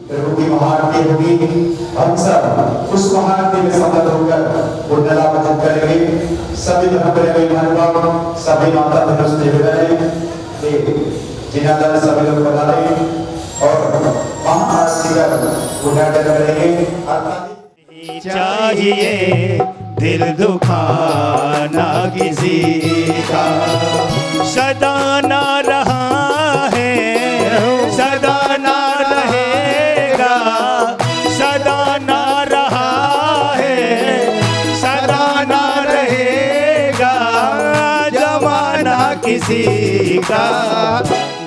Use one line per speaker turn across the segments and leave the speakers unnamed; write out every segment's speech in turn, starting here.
प्रभु की महाआरती होगी। हम सब उस महाआरती में सम्मिलित होकर पुण्यला भजन करेंगे। सभी धर्म प्रेमी महानुभाव, सभी माता धनुष जिन्हें सभी लोग बता रहे और महाआरती का पुण्यार्चन करेंगे।
चाहिए दिल दुखाना किसी का, सदा ना रहा है, सदा ना रहेगा, सदा ना रहा है, सदा ना रहेगा। जमाना किसी का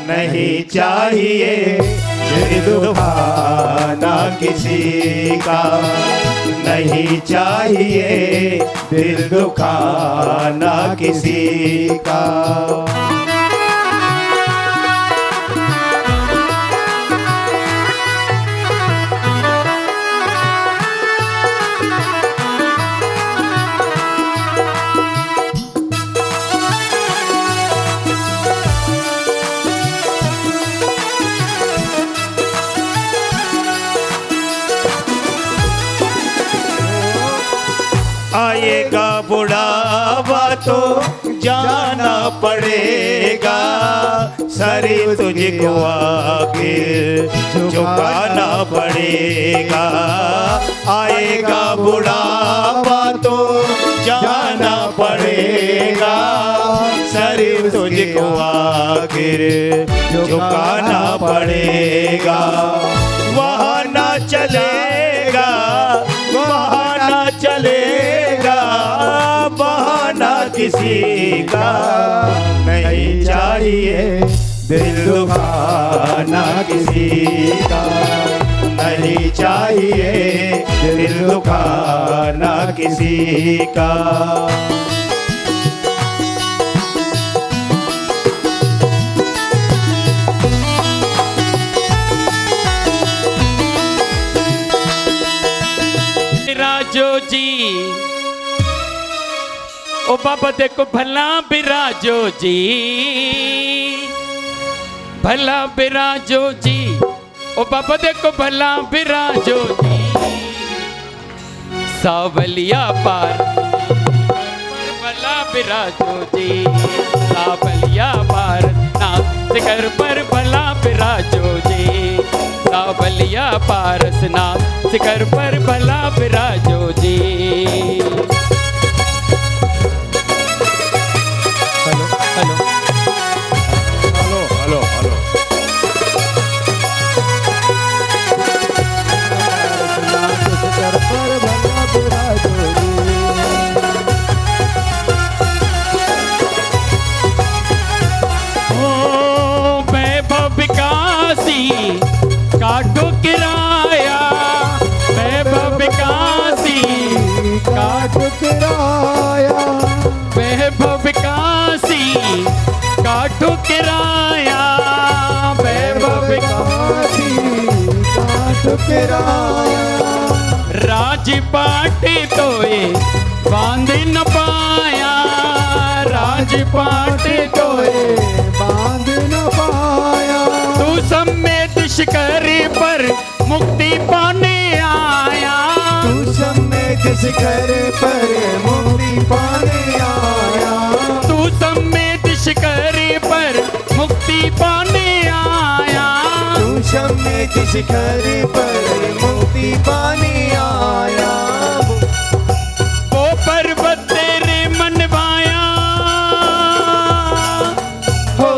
नहीं चाहिए, दिल दुखाना किसी का नहीं चाहिए, दिल दुखाना किसी का। आएगा बुढ़ावा तो जाना पड़ेगा, सारी तुझको आके झुकाना पड़ेगा। आएगा बुढ़ावा तो जाना पड़ेगा, सारी तुझको आखिर झुकाना पड़ेगा। वहाँ ना चलेगा, वहाँ ना चलेगा, बहाना किसी का नहीं चाहिए, दिल दुखाना किसी का नहीं चाहिए, दिल दुखाना किसी का।
राजो जी ओ बाबा देखो भला बिराजो जी, भला बिराजो जी, ओ बाबा देखो भला बिराजो जी। सावलिया पार भला बिराजो जी, सावलिया पार नाथ शिखर पर भला बिराजो जी। सावलिया पारस नाथ शिखर पर भला बिराजो जी। हेलो हेलो हेलो हेलो शिखर पर भला बिराजो जी। ओ वैभव विकासी काटो किराया, वैभव विकासी काटो किराया, वैभव विकासी काटो किराया, वैभव विकासी काटो किराया। राजपाट तोए बांध न पाया, राजपाट तोए बांध न पाया। तू समेत शिखर पर मुक्ति पाने आया,
तू समेत शिखर पर मुक्ति पाने आया,
तू समेत शिखर पर मुक्ति पाने आया,
तू समेत शिखर पर मुक्ति पाने आया।
वो पर्वत तेरे मनवाया हो,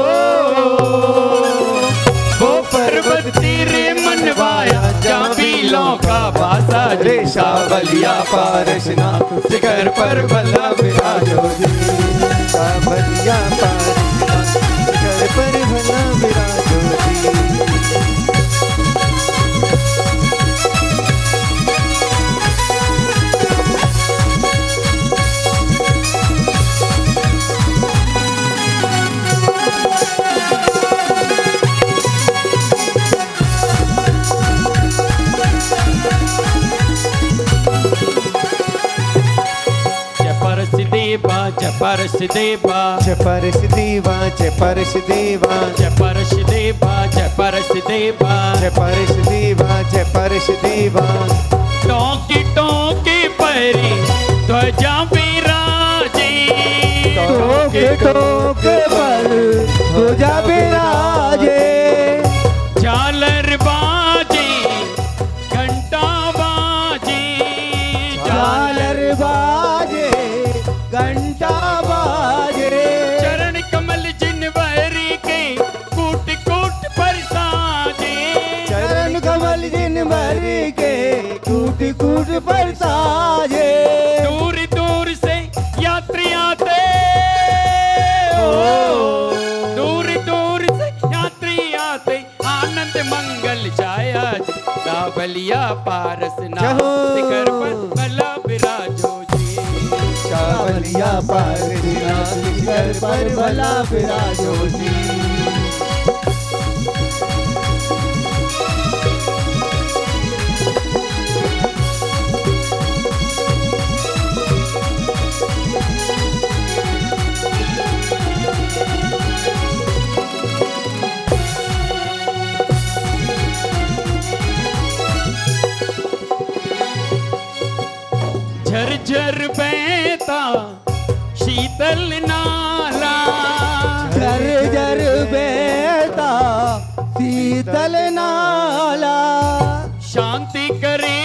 वो पर्वत तेरे मनवाया, जहाँ बिलों का बासा
रे सावलिया पारस नाथ शिखर पर भला बिराजो जी। सावलिया पारस नाथ शिखर पर भला बिराजो जी।
परश देवा,
जय परश देवा, जय परश देवा,
जय परश देवा, जय परश देवा,
जय परश देवा, जय परश दीवान
टोकी टोकी परी ध्वजा विराजे
टोके टोके पर ध्वजा विराजे
झालर बाजे घंटा बाजे
झालर बाजे घंटा बाजे
चरण कमल जिनवरी के कूट कूट पर साजे
चरण कमल जिन भर के कूट कूट पर साजे
दूर दूर से यात्री आते दूर दूर से यात्री आते आनंद मंगल छाया सावलिया पारस नाथ शिखर पर भला विराजो जी
सावलिया पार शिखर पर भला विराजो जी
झरझर बहता शीतल नाला
झर झर बहता शीतल नाला
शांति करे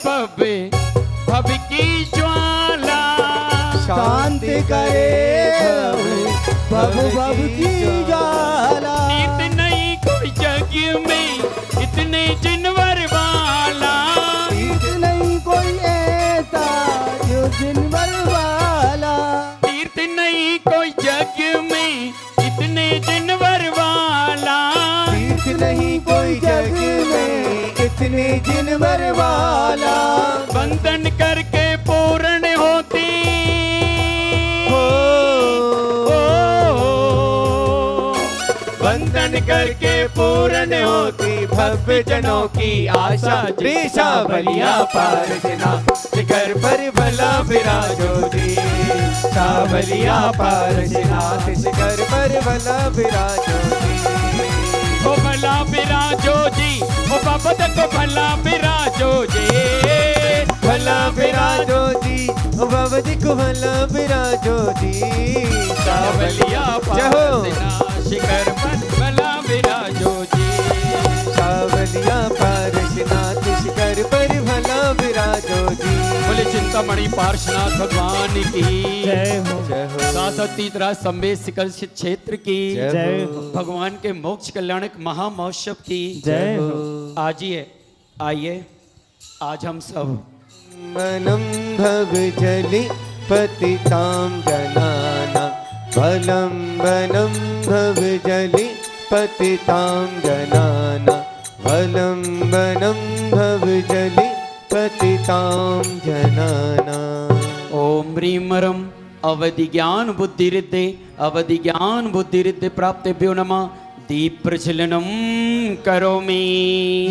भव्य भव की ज्वाला
शांति करे भव भव की ज्वाला
नीत नहीं कोई जग में इतने जिनवर वाला
तीर्थ नहीं कोई ऐसा जो जिनवर वाला
तीर्थ नहीं कोई जग में इतने जिनवर वाला
तीर्थ नहीं कोई जग में इतने जिनवर वाला
बंधन करके पूर्ण होती
बंधन करके पूर्ण होती भव्य जनों की आशा त्रिशा बलिया पार जना शिखर पर भला विराजो जी सावलिया पार जना शिखर पर भला विराजो जी
ओ भला विराजो जी ओ बाबा को भला विराजो जी
भला विराजो जी ओ बाबा जी को भला विराजो जी
सावलिया पारसना शिखर पर भला विराजो जी
सावलिया पारसनाथ शिखर पर भला विराजो जी
बोले चिंतामणि पार्श्वनाथ भगवान की
जय हो जय हो
सासतीतरा संवेद शिखर क्षेत्र की
जय हो
भगवान के मोक्ष कल्याणक महामहोत्सव की
जय हो
आइए आज हम सब
मनम भव जलि पतितां जनाना बलं वनं भव जलि पतितां जनाना बलं वनं भव जलि पतितां जनाना
ओम ह्रीं रम अवधि ज्ञान बुद्धिरिद्धे प्राप्तेभ्यो नमः दीप प्रज्वलनम करोमि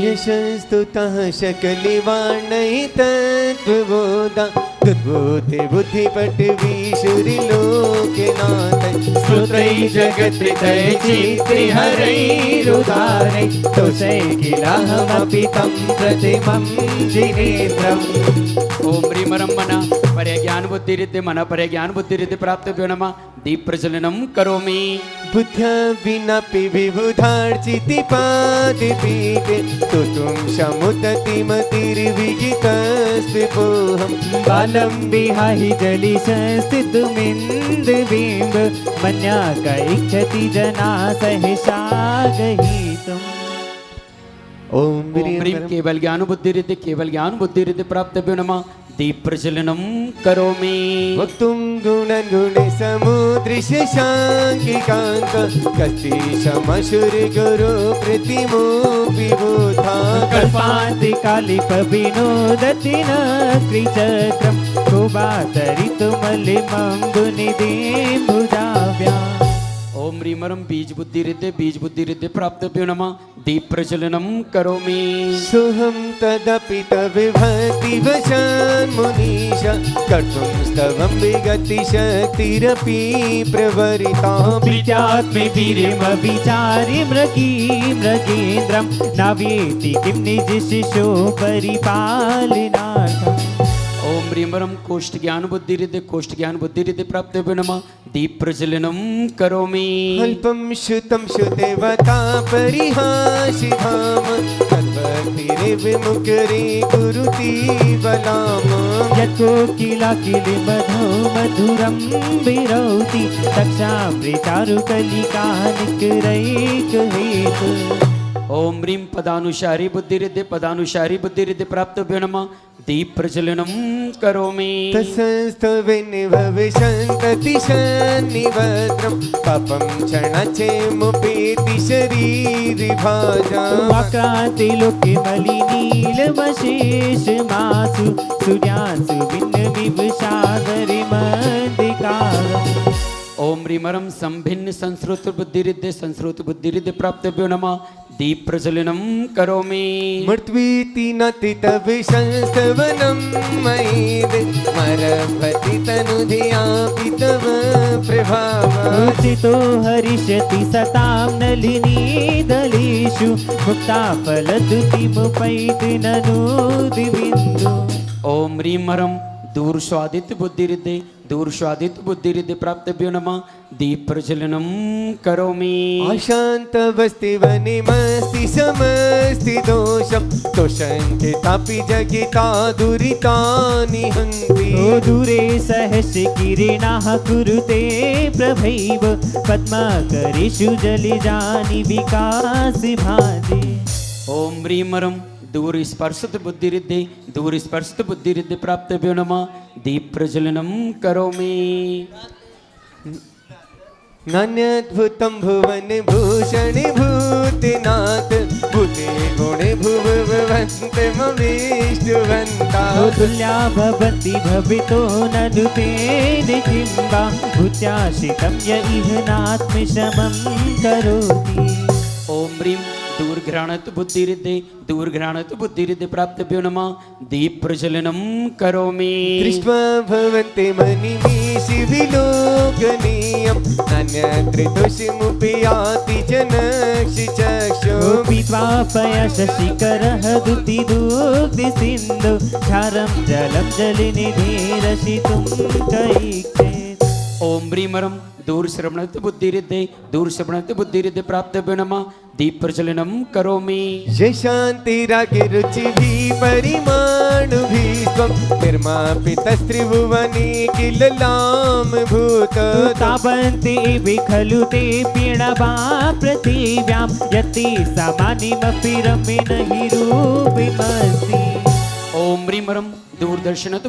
यशस्तुतः शकलिवाणैतद्विबोधा दुर्बोधे बुद्धिपटवीशुरिलोकनाथै स्तोत्रैः जगत्रितै चित्रिहरैरुदारै तोषैकिलाहमपि तं प्रतिमं जिनेन्द्रम्
ओम ह्रीं रम मन परे ज्ञान बुद्धिरिद्धे प्राप्तेभ्यो नमः दीप प्रज्वलनम करोमि
बुद्ध्या विनापि विबुधार्चिति पादिपीठे तुतुं समुदतिमतिर्विजितस्विपोऽहं
बालं विहाहि जलि संस्थितुमिन्दुबिम्ब मन्या क इच्छति जना सहसा गहीतुम्
ओम
ह्रीं केवल ज्ञान बुद्धिरिद्धे प्राप्तेभ्यो नमः दीप प्रज्वलनम करोमि
वक्तुं गुणन् गुणे समुदृश शाङ्किकाङ्क कस्तिशमशुरगुरु प्रतिमो विबोधा
कल्पान्तिकालिक विनोदति न त्रिचक्रं शोभातरितुमलिमं दुनिधिं भुजाभ्याम्
ओम ह्रीमरं बीज बुद्धि रिद्धि प्राप्तभ्यो नमः दीप प्रज्वलनम करोमि
सोहम तदपि तविभक्ति वशान् मुनीश कर्तुं स्तवं विगति शक्तिरपि प्रवरिता
विद्यात्मे वीर्यमविचारि मृगेन्द्रं नावेति किं निज शिशो परिपालनार्थम्
ओम ह्रीमरं कोष्ठ ज्ञान बुद्धि रिद्धि प्राप्तभ्यो नमः दीप प्रज्वलनम करोमि
अल्पं श्रुतं श्रुदेवता परिहासिधाम तद्भक्तिर्विमुखरी कुरुति बलाम
यत्कोकिलाकिलि मधुरं विरौति दक्षामृचारुकलिकानिकरैकहेतु
ओम ह्रीं पदानुसारी बुद्धि रिद्धि प्राप्तभ्यो नमः दीप प्रज्वलनम करोमि
तत्संस्थविनिभविषन्ततिशन्निवद्रं पापं क्षणचेमुपेति शरीरिभाजा
वाक्रान्ति लोके मलिनीलमशेषमासु सूर्यांसु भिन्न विभुषादरि मन्दिकारम्
ओम ह्रीमरं संभिन्न संस्कृत बुद्धि रिद्धि प्राप्तभ्यो नमः दीप प्रज्वलनम करोमि
मृत्वीति नतितविशंस्तवनं मयीद मरभति तनुधियापि तव प्रभावा
उचितो हरिष्यति सतां नलिनीदलेषु मुक्ताफलद्युतिमुपैति ननु दिविन्दु
ओम ह्रीमरं दूर स्वादित बुद्धि रिद्धि प्राप्तभ्यो नमः दीप प्रज्वलनम करोमि
अशान्तवस्तिवनिमस्ति समस्ति दोषं दोषङ्कितापि जगिता दुरितानि हन्ति
ओ दूरे सहस्य किरणाः कुरुते प्रभैव पद्माकरेषु जलिजानि विकासि भाति
ओम ह्रीमरं दूर स्पर्शत बुद्धि रिद्धि प्राप्तभ्यो नमः दीप प्रज्वलनम करोमि
नान्यद्भुतं भुवन भूषणे भूतिनाथ भूते गुणे भुवन्त ममेष्टुवन्ता
तुल्या भवति भवितो ननुतेन किम्बा भूत्याशितं य इह नात्मशमं करोति
ओम ह्रीं दूरघ्राणत बुद्धि रिद्धि प्राप्तभ्यो नमः दीप प्रज्वलनम करोमि
दृष्ट्वा भवन्ते मनिमीषि विलोकनीयं नान्यत्रिदोषिमुपि याति जनक्षि चक्षु
पीत्वा पयशशिखरः दुग्धि क्षारं जलं जलिनिधिरसितुं कैक्षेत्
ओम ह्रीमरं दूर श्रवणत बुद्धि रिद्धि प्राप्तभ्यो नमः दीप प्रज्वलनम करोमि
यशान्तिरागिरुचिभिः परिमाणुभिः त्वं निर्मापितस्त्रिभुवने किल लामभूत
तावन्ते खलु ते पीडवा पृथिव्यां यत्ते सामान्यमपि रमेण हि रूपमस्ति
ओम ह्रीमरं दूरदर्शनत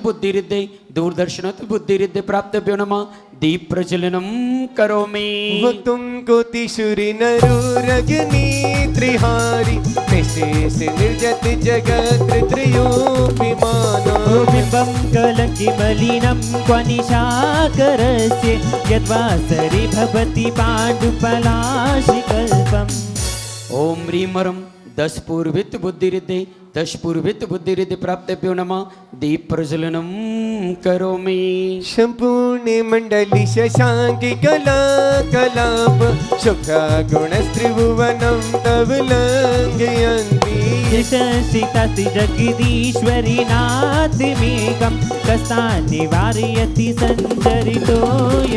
बुद्धि रिद्धि प्राप्तभ्यो नमः दीप प्रज्वलनम करोमि
वक्तुं कोटिशूरिनरुरग्नि त्रिहारि निशेष निर्जत जगत्त्रयोऽपि मानः
बिम्बं कलङ्किमलिनं क्वनिशाकरस्य यद्वासरे भवति पाण्डुपलाशिकल्पम्
ओम ह्रीमरं दश पूर्वित बुद्धि रिद्धि प्राप्तभ्यो नमः दीप प्रज्वलनम करोमि
सम्पूर्णे मण्डली शशाङ्कि कला कलाप शुभ्रगुणस्त्रिभुवनं तव लङ्घयन्ति
यशसितति जगदीश्वरि नातिमेकं कस्तान् निवारयति सञ्चरितो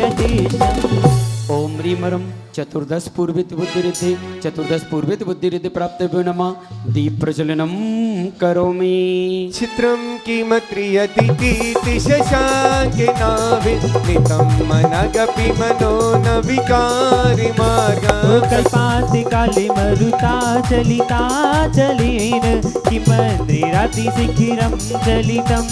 यतीशम्
ओम ह्रीमरं चतुर्दश पूर्वित बुद्धि रिद्धि प्राप्तभ्यो नमः दीप प्रज्वलनम करोमि
चित्रं किमत्रियति शशाङ्के नाभिनितं मनगपि मनो न विकारि मार्गः
कल्पान्ति काले मरुता चलिता चलेन किमद्रिरातिशिखिरं चलितं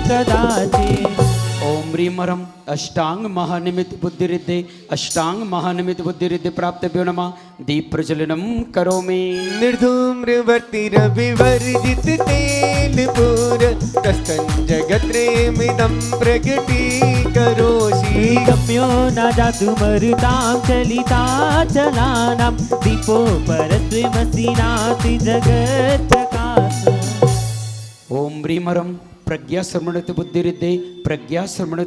कदाचित्
ओम ह्रीमरम अष्टांग महानिमित बुद्धिरिद्धे अष्टांग महानिमित बुद्धिरिद्धे प्राप्तभ्यो नमः दीप प्रज्वलनम करोमि।
निर्धूम्रवर्तिरविवर्जित तेलपूर कस्तन जगत्रेमिदं प्रकटीकरोषि
गम्यो न जातु मरुतां चलिताचलानां दीपो परत्वमसि नाति जगत्प्रकाश।
ओम ह्रीमरम प्रज्ञा श्रमणत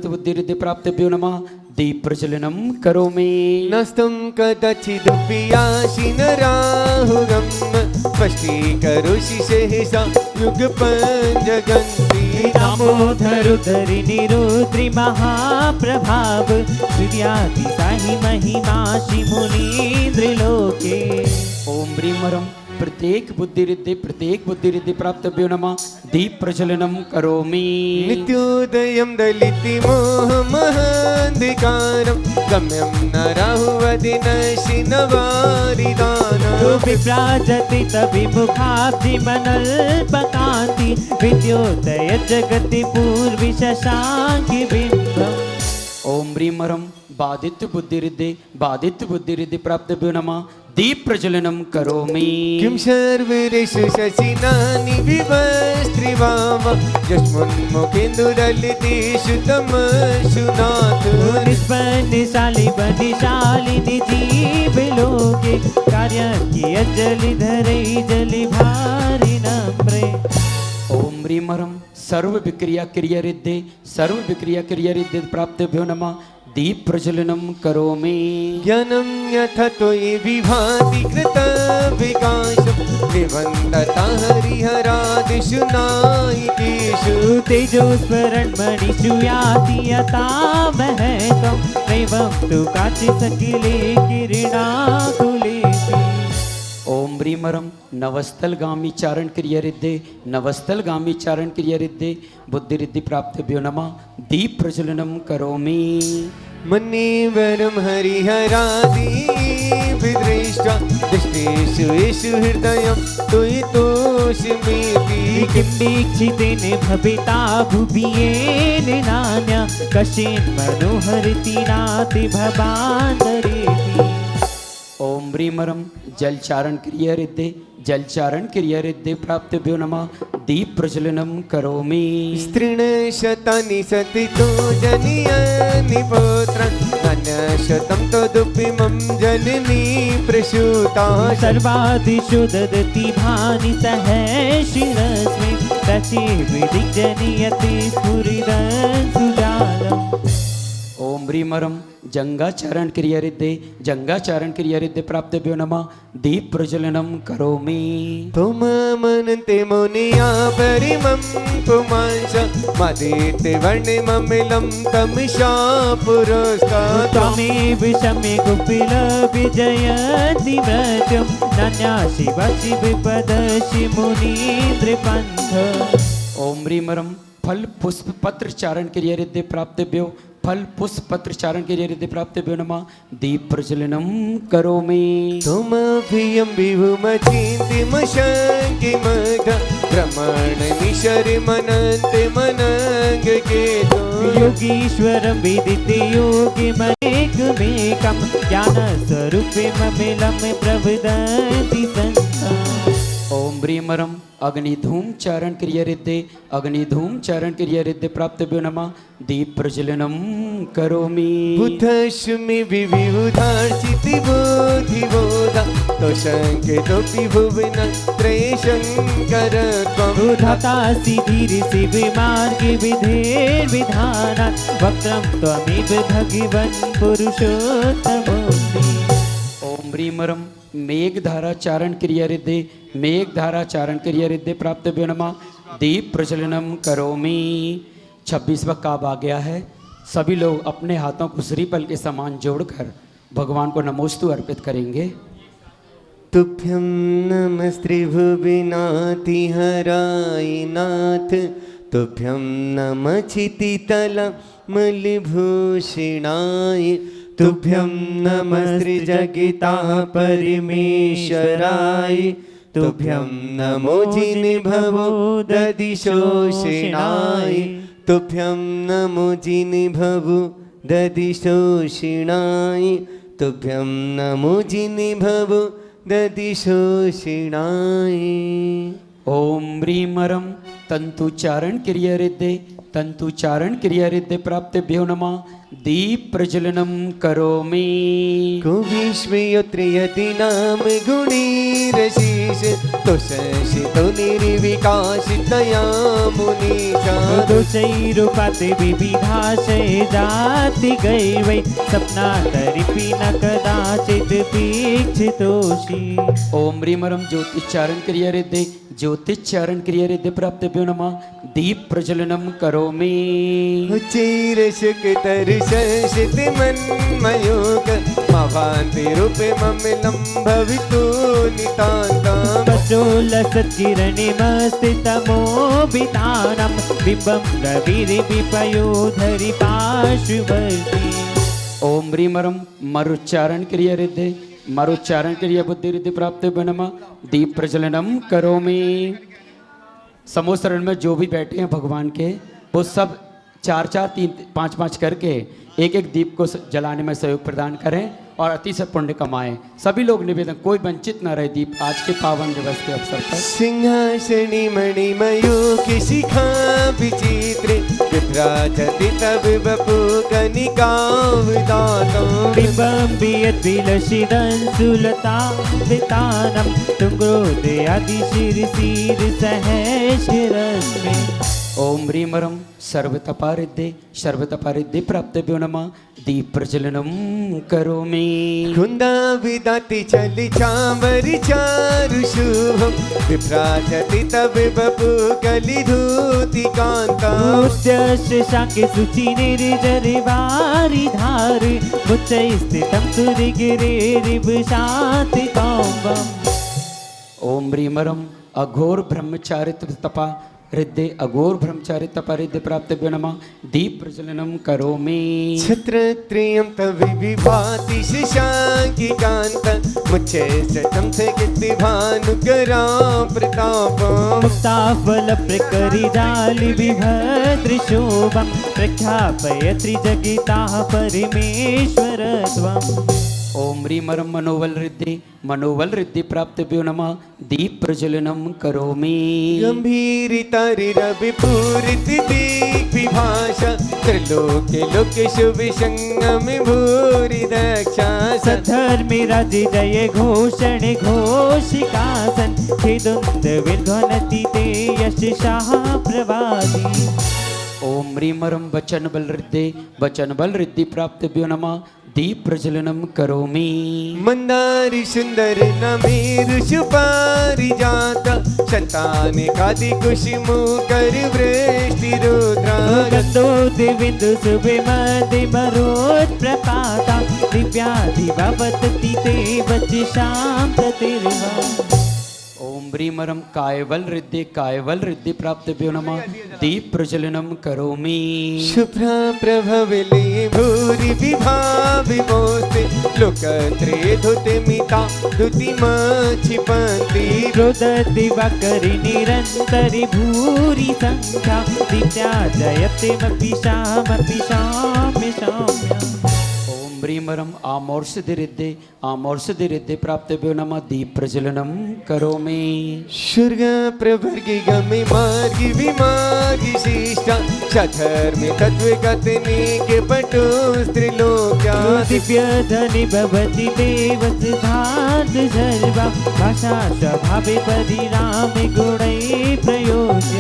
बुद्धिरिद्धे प्राप्तभ्यो नमः दीप प्रज्वलनम करोमि।
नस्तं कदाचिदपि यासि न राहुगं स्पष्टीकरोषि सहसा युगपञ्जगन्ति
दामोदरुदरि निरुद्रि महाप्रभाव सूर्याति साहि महिमा मुनीन्द्रलोके।
ओम ह्रीमरम प्रत्येक बुद्धिरिद्धे प्राप्तभ्यो नमः दीप प्रज्वलनम करोमि।
नित्योदयं दलितिमोहमहान्धिकारं गम्यं न राहुवदिनशि न वारिदानं
विभ्राजति तविमुखाब्धिमनल्पकान्ति विद्योदय जगति पूर्वि शशाङ्कि बिम्बम्।
ओम ह्रीमरम बाधित बुद्धिरिद्धे प्राप्तभ्यो नमः दीप प्रज्वलनम करोमि।
किं सर्वेषु शशिनानि विवस्त्रिवाम यस्मन्मुखेन्दुदलितेषु तमसु नाथ
निष्पन्नशाली बलिशालिनि जीवलोके कार्यज्ञ जलिधरै जलि भारि नम्रे।
ओम ह्रीमरम सर्व विक्रिया क्रिया प्राप्तभ्यो नमः दीप प्रज्वलनम करोमि।
ज्ञानं यथ त्वयि विभाति कृतविकासं निबन्धता हरिहरादिषु नायिकेषु
तेजोस्फुरन्मणिषु याति यथा महत्वं नैवं तु काचित् सकिले किरणाकुलेषु।
ओम ह्रीमरम नवस्थलगामी चारण क्रिया रिद्धे बुद्धिरिद्धि प्राप्तभ्यो नमः दीप प्रज्वलनम करोमि।
मन्येवरं हरिहरादि विदृष्टा दृष्टेषु येषु हृदयं त्वयि तोषिमेति
किं दीक्षितेन भविता भुवि येन नान्या कश्चिन् मनोहरति नाति भवान्तरेति।
ओम ह्रीमरम जलचारण क्रिया रिद्धे प्राप्तभ्यो नमः दीप प्रज्वलनम करोमि।
स्त्रीणशतानि सति तो जनियानि पुत्रं नान्यशतं तदुपि मम जननी प्रसूता
सर्वादिषु ददति भानि सहशिरस्मे रचे विदिग्जनियति स्फुरिदं सुजालम्।
ओम ह्रीमरम जंगाचारण क्रिया रिद्धे प्राप्तभ्यो नमः दीप प्रज्वलनम करोमि।
तुम मनन्ते मुनिया परिमं पुमांस मदेते वर्णिममिलं तमिषा पुरस्तात्
त्वमेव शमे गुपिल विजयन्ति मृत्युं नान्यासि वसि विपदसि मुनीन्द्रपन्थ।
ओम ह्रीमरम फल पुष्प पत्र चारण क्रिया रिद्धे प्राप्तभ्यो नमः दीप प्रज्वलनम करोमि।
तुमभियं विभुमचिन्तिमशङ्किमघ भ्रमणनिशरिमनन्ति मनङ्गकेतु
योगीश्वरं विदिते योगिमनेकमेकं ज्ञानस्वरूपममिलं प्रविदन्ति सन्ता।
ओम ह्रीमरम अग्निधूम चारण क्रिया रिद्धे प्राप्तभ्यो नमः दीप प्रज्वलनम करोमि।
बुद्धश्मी विविधार्चिति बोधिबोधा तोषङ्केतोऽपि भुवन त्रयशङ्करत्वम्
उधातासि धीरसि विमार्गे विधेर्विधानात् वक्त्रं त्वमेव भगवन् पुरुषोत्तमोऽसि।
ओम ह्रीमरम मेघधारा चारण क्रिया रिद्धे प्राप्तभ्यो नमः दीप प्रज्वलनम करोमि। 26वां काब आ गया है। सभी लोग अपने हाथों को श्रीफल के समान जोड़कर भगवान को नमोस्तु अर्पित करेंगे।
तुभ्यं नमस्त्रिभुविनाथि हराय नाथ तुभ्यं नमः क्षितितलमलिभूषणाय तुभ्यं नमस्त्रिजगिता परमेश्वराय तुभ्यं नमो जिनिभवो ददिशोषणाय तुभ्यं नमो जिनिभवु दधिशोषिणाय तुभ्यं नमो जिनिभवु दधिशोषिणाय
ओम ह्रीमरं तंतुचारण क्रिया रिद्धे तंतुचारण क्रिया रिद्धे प्राप्तेभ्यो नमः दीप प्रज्वलनम करोमि
कुविश्वयोत्रयति नाम गुणीरशीष तुषशितो निर्विकाशितया मुनीषा
दोषैरुपाते विविधाशय जाति गैर्वै सपनातरिपि न कदाचित् वीक्षितोषि
ओम ह्रीमरं ज्योतिचारण क्रिया रिद्धे ज्योतिचारण क्रिया रिद्धे प्राप्तेभ्यो नमः दीप प्रज्वलनम करोमि
चिरशुकतरुषशितिमन्मयोग मभान्तिरूपे ममिलं भवितु नितान्तं
प्रचोलसत्किरणिमस्थितमोभितानं बिम्बं रविरिविपयोधरि पार्श्ववर्ति
ओम ह्रीमरं मरुच्चारण क्रिया रिद्धे मरुच्चारण क्रिया बुद्धि रिद्धि प्राप्तेभ्यो नमः दीप प्रज्वलनम करोमि। समूह शरण में जो भी बैठे हैं भगवान के वो सब 4-4, 3-5 करके एक दीप को जलाने में सहयोग प्रदान करें और अतिशय पुण्य कमाएं। सभी लोग निवेदन, कोई वंचित न रहे दीप आज के पावन दिवस के अवसर पर।
सिंहासनी मणिमयूखि शिखा विचित्रे विभ्राजति तव वपु कनिकावदातं
बिम्बं वियद्विलसितं सुलतावितानं तुङ्गोदयादिशिरसिरसहस्ररश्मि
ओम ह्रीमरं सर्वतपारिद्धे सर्वतपारिद्धे प्राप्तेभ्यो नमः दीप प्रज्वलनम करोमि।
कुन्दाविदति चलिचाम्बरि चारुशुभं विभ्राजति तव वपु कलिधूतिकान्तं
मूर्त्यस्य शाके शुचिनिर्जरिवारिधारि मुच्चैस्थितं सुरिगिरिरिवशातिकाम्बम्
ओम ह्रीमरं अघोर ब्रह्मचारित्र तपा हृदय अघोर ब्रह्मचारी तपरिद्ध प्राप्तेभ्यो नमः दीप प्रज्वलनम करोमि।
छत्रत्रियं तव विभाति शशाङ्किकान्त मुच्चे शतं थे कीर्तिभानुकरा प्रतापम्
मुक्ताफलप्रकरिजालि विभद्रशोभं प्रख्यापयत्रि जगिताः परमेश्वरत्वम्
ओम ह्रीमरं मनोबल रिद्धि प्राप्तेभ्यो नमः दीप प्रज्वलनम करोमि।
गम्भीरितरिरविपूरिति दिग्विभाषा त्रिलोके लोकेषु विसङ्गमि भूरि दक्षा
सद्धर्मि राजि जय घोषण घोषिकासन् खेदुन्द विध्वनति ते यशशाः प्रवादी
ओम ह्रीमरं वचन बल रिद्धि प्राप्तेभ्यो नमः दीप प्रज्वलनम करोमि।
मंदारि सुंदर नमेरु सुपारिजात शतानिकादि कुसुमुकर वृष्टि रुद्रा
गन्धोद्विन्दु सुविमति मरोत्प्रपाता दिव्याधिभवति ते वचसां प्रतिर्वा
ओम ह्रीमरं कायवल रिद्धि प्राप्तेभ्यो नमः दीप प्रज्वलनम करोमि।
शुभ्रा प्रभविली भूरि विभाविमोस्ते लोकत्रे धुतिमिता धुतिमक्षिपन्ति
क्रोधदिवाकरि निरन्तरि भूरि संख्या दिव्या जयतेमपि शामपि शाम्य शाम्यम्
ओम ह्रीमरं आमोर्षधि रिद्धि प्राप्तेभ्यो नमः दीप प्रज्वलनम करोमि।
शुर्ग प्रभर्गि गमि मार्गि विमार्गि शिष्टा सधर्मि तत्त्वगतिनि के पटु स्त्रीलोक्या
दिव्यधनि भवति देवसिद्धान्त सर्वा भाषा स्वभावे परिणामे गुणैः प्रयोज्य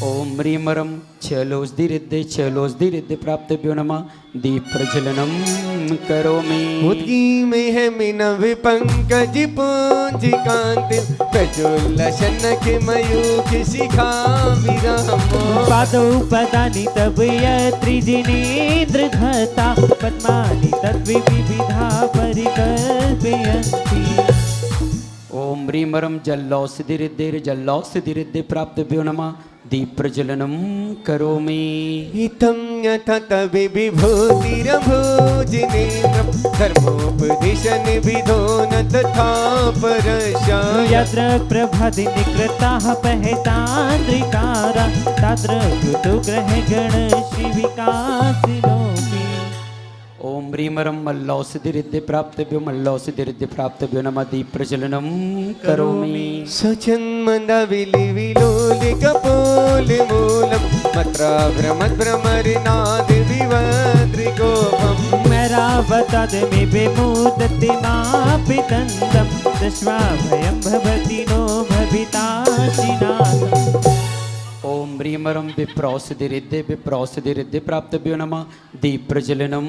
ओम ह्रीमरं छलोस्धि रिद्धि प्राप्तेभ्यो नमः दीप प्रज्वलनम करोमि।
उद्गीमेह मिनव पंकज पुंज कांति प्रज्वल शनक मयूख शिखा विरामो
पादौ पदानि तव यत्रिजिनेन्द्र धता पद्मानि तद्विविधा परिकल्पयन्ति
ओम ह्रीमरं जल्लौषधि रिद्धि प्राप्तेभ्यो नमः दीप प्रज्वलनम करोमि।
हितं यथा विभूतिरभूजिनेन्द्रं धर्मोपदिशन विधो न तथा परशा
यत्र प्रभाति निकृताः पहतान्द्रिकारा तत्र कृतो ग्रह गण शिविकासिनोऽपि।
ओम ह्रीमरम मल्लौषधिरिद्धि प्राप्तव्यो मल्लौषधिरिद्धि प्राप्तव्यो नमः दीप प्रज्वलनम करोमि।
सचन्मन्दविलिविलोलिकपोलिमूलं मत्राभ्रमद्भ्रमरिनाद विवद्रिगोपम्
मैरावतादमि विमुदति मापितन्दं दृष्ट्वा भयं भवति नो भविताशिनाथम्।
ओम ह्रीमरम विप्रौषधिरिद्धि विप्रौषधिरिद्धि प्राप्तव्यो नमः दीप प्रज्वलनम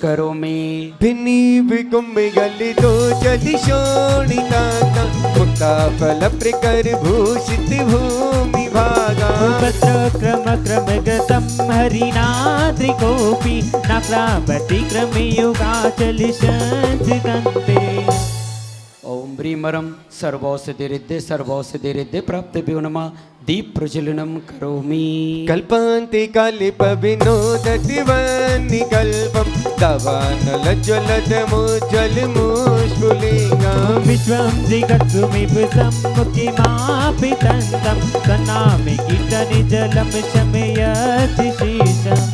करोमि।
भिन्नी विकुम्भिगलितो जलिशोणिताता मुक्ता फलप्रकर भूषित भूमि भागा
तत्र क्रमक्रमगतं हरिनाद्रिकोऽपि नाक्रामति क्रमयुगाचलिषञ्चितन्ते।
ओम ह्रीमरम सर्वौषधिरिद्धि सर्वौषधिरिद्धि प्राप्तव्यो नमः दीप प्रज्वलनम करोमि।
कल्पान्ते कालिप विनोदति वह्निकल्पं दावानलज्ज्वलतमुज्ज्वलमुष्फुलिङ्गम्
विश्वं जगत्सुमिव सम्मुखिमापितन्दं तन्नामे कीर्तने जलं शमयति शेषम्।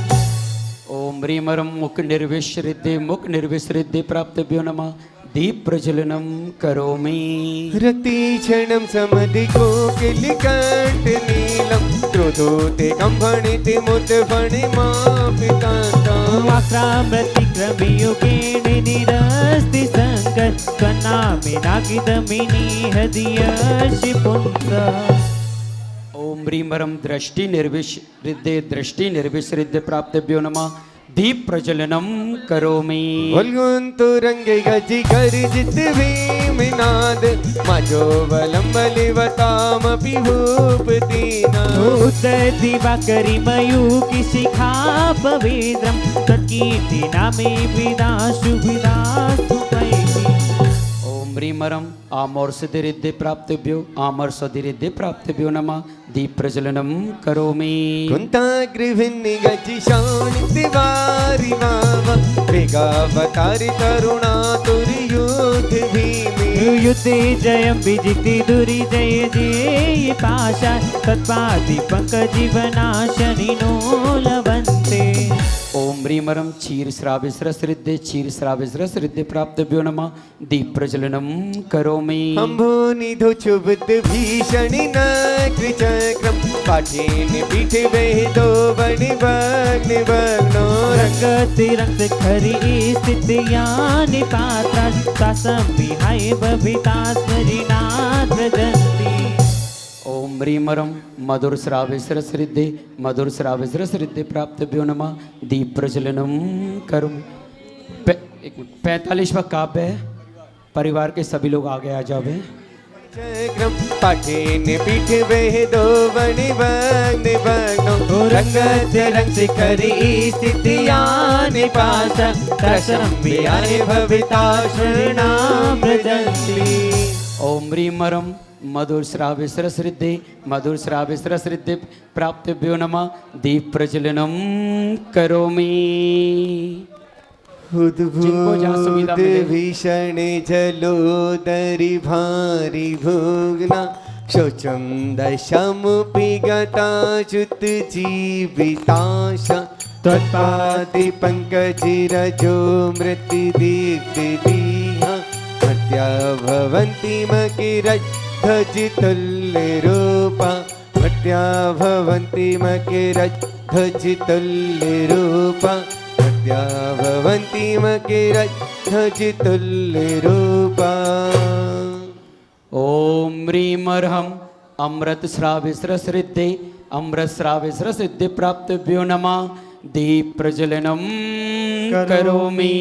ओम ह्रीमरम मुख निर्विश्रिद्धि मुख निर्विश्रिद्धि प्राप्तव्यो नमः दीप प्रज्वलनम करोमि।
रतिक्षणं समधिकोकिलिकण्ठनीलं क्रोधोते कम्भणिति मुद्फणिमापितान्ताम्
आक्रामति क्रमयुगेण निरस्ति सङ्कः त्वन्नामे नागिदमिनी हृदयर्षि पुंसः।
ओम ह्रीमरम दृष्टि निर्विश्रिद्धि प्राप्तव्यो नमः दीप प्रज्वलनम करोमि।
वल्गुन्तुरङ्गे गजि गर्जित भीमिनाद मजोबलं बलिवतामपि भूपतिना
दिवाकरि मयूखि शिखा पवित्रं तत्कीर्तिना मे विदाशु विदासु कैति।
ओम ह्रीमरम आमोर्षधिरिद्धि प्राप्तव्यो आमर्षधिरिद्धि प्राप्तव्यो नमः दीप प्रज्वलनम करोमि।
कुन्ताग्रिभिन्नि गजि शोणिति वारि वाव वेगावतारि तरुणा तुर्युध भीमि
युद्धे जयं विजिति दुरिजय जेय पाशा तत्पादि पङ्कजीवनाशनिनो लभन्ते।
ओम ह्रीमरम क्षीर श्राविस्रसृद्धि क्षीर श्राविस्रसृद्धि प्राप्तव्यो नमः दीप प्रज्वलनम करोमि।
अम्भोनिधो क्षुब्ध भीषणि न कृचक्रं पाठेन पीठे वेदो वणिवग्निवग्नो
रङ्गतिरङ्ग खरि स्थित्यानि पात्रा तासं विहाय बभिता स्मरिणात् व्रजन्ति।
ओम ह्रीमरम मधुर श्राविस्रसृद्धि प्राप्तव्यो नमः दीप प्रज्वलनम करोमि। 45वां काव्य है, परिवार के सभी लोग आगे आ जावे।
चक्रं पाठेन पीठे वेदो वणिवग्निवग्नो रङ्गतिरङ्ग शिखरि स्थित्यानि पाशा तासं विहाय भविता शरणां व्रजन्ति।
ओम ह्रीमरम मधुर श्राविस्रसृद्धि प्राप्तव्यो नमः दीप प्रज्वलनम करोमि। जिनको जहाँ सुविधा
उद्भूत
मिले।
भीषण जलोदरि भारि भुग्ना शौचं दशमुपि गता च्युत जीविताशा त्वत्पादि पङ्कजिरजो मृत्युदीप्तिदीहा हत्या भवन्ति मकिरध्वजितुल्यरूपा हत्या भवन्ति मकिरध्वजितुल्यरूपा हत्या भवन्ति मकिरध्वजितुल्यरूपा।
ओम ह्रीमरहम अमृत श्राविस्रसृद्धि प्राप्तव्यो नमः दीप प्रज्वलनम करोमि।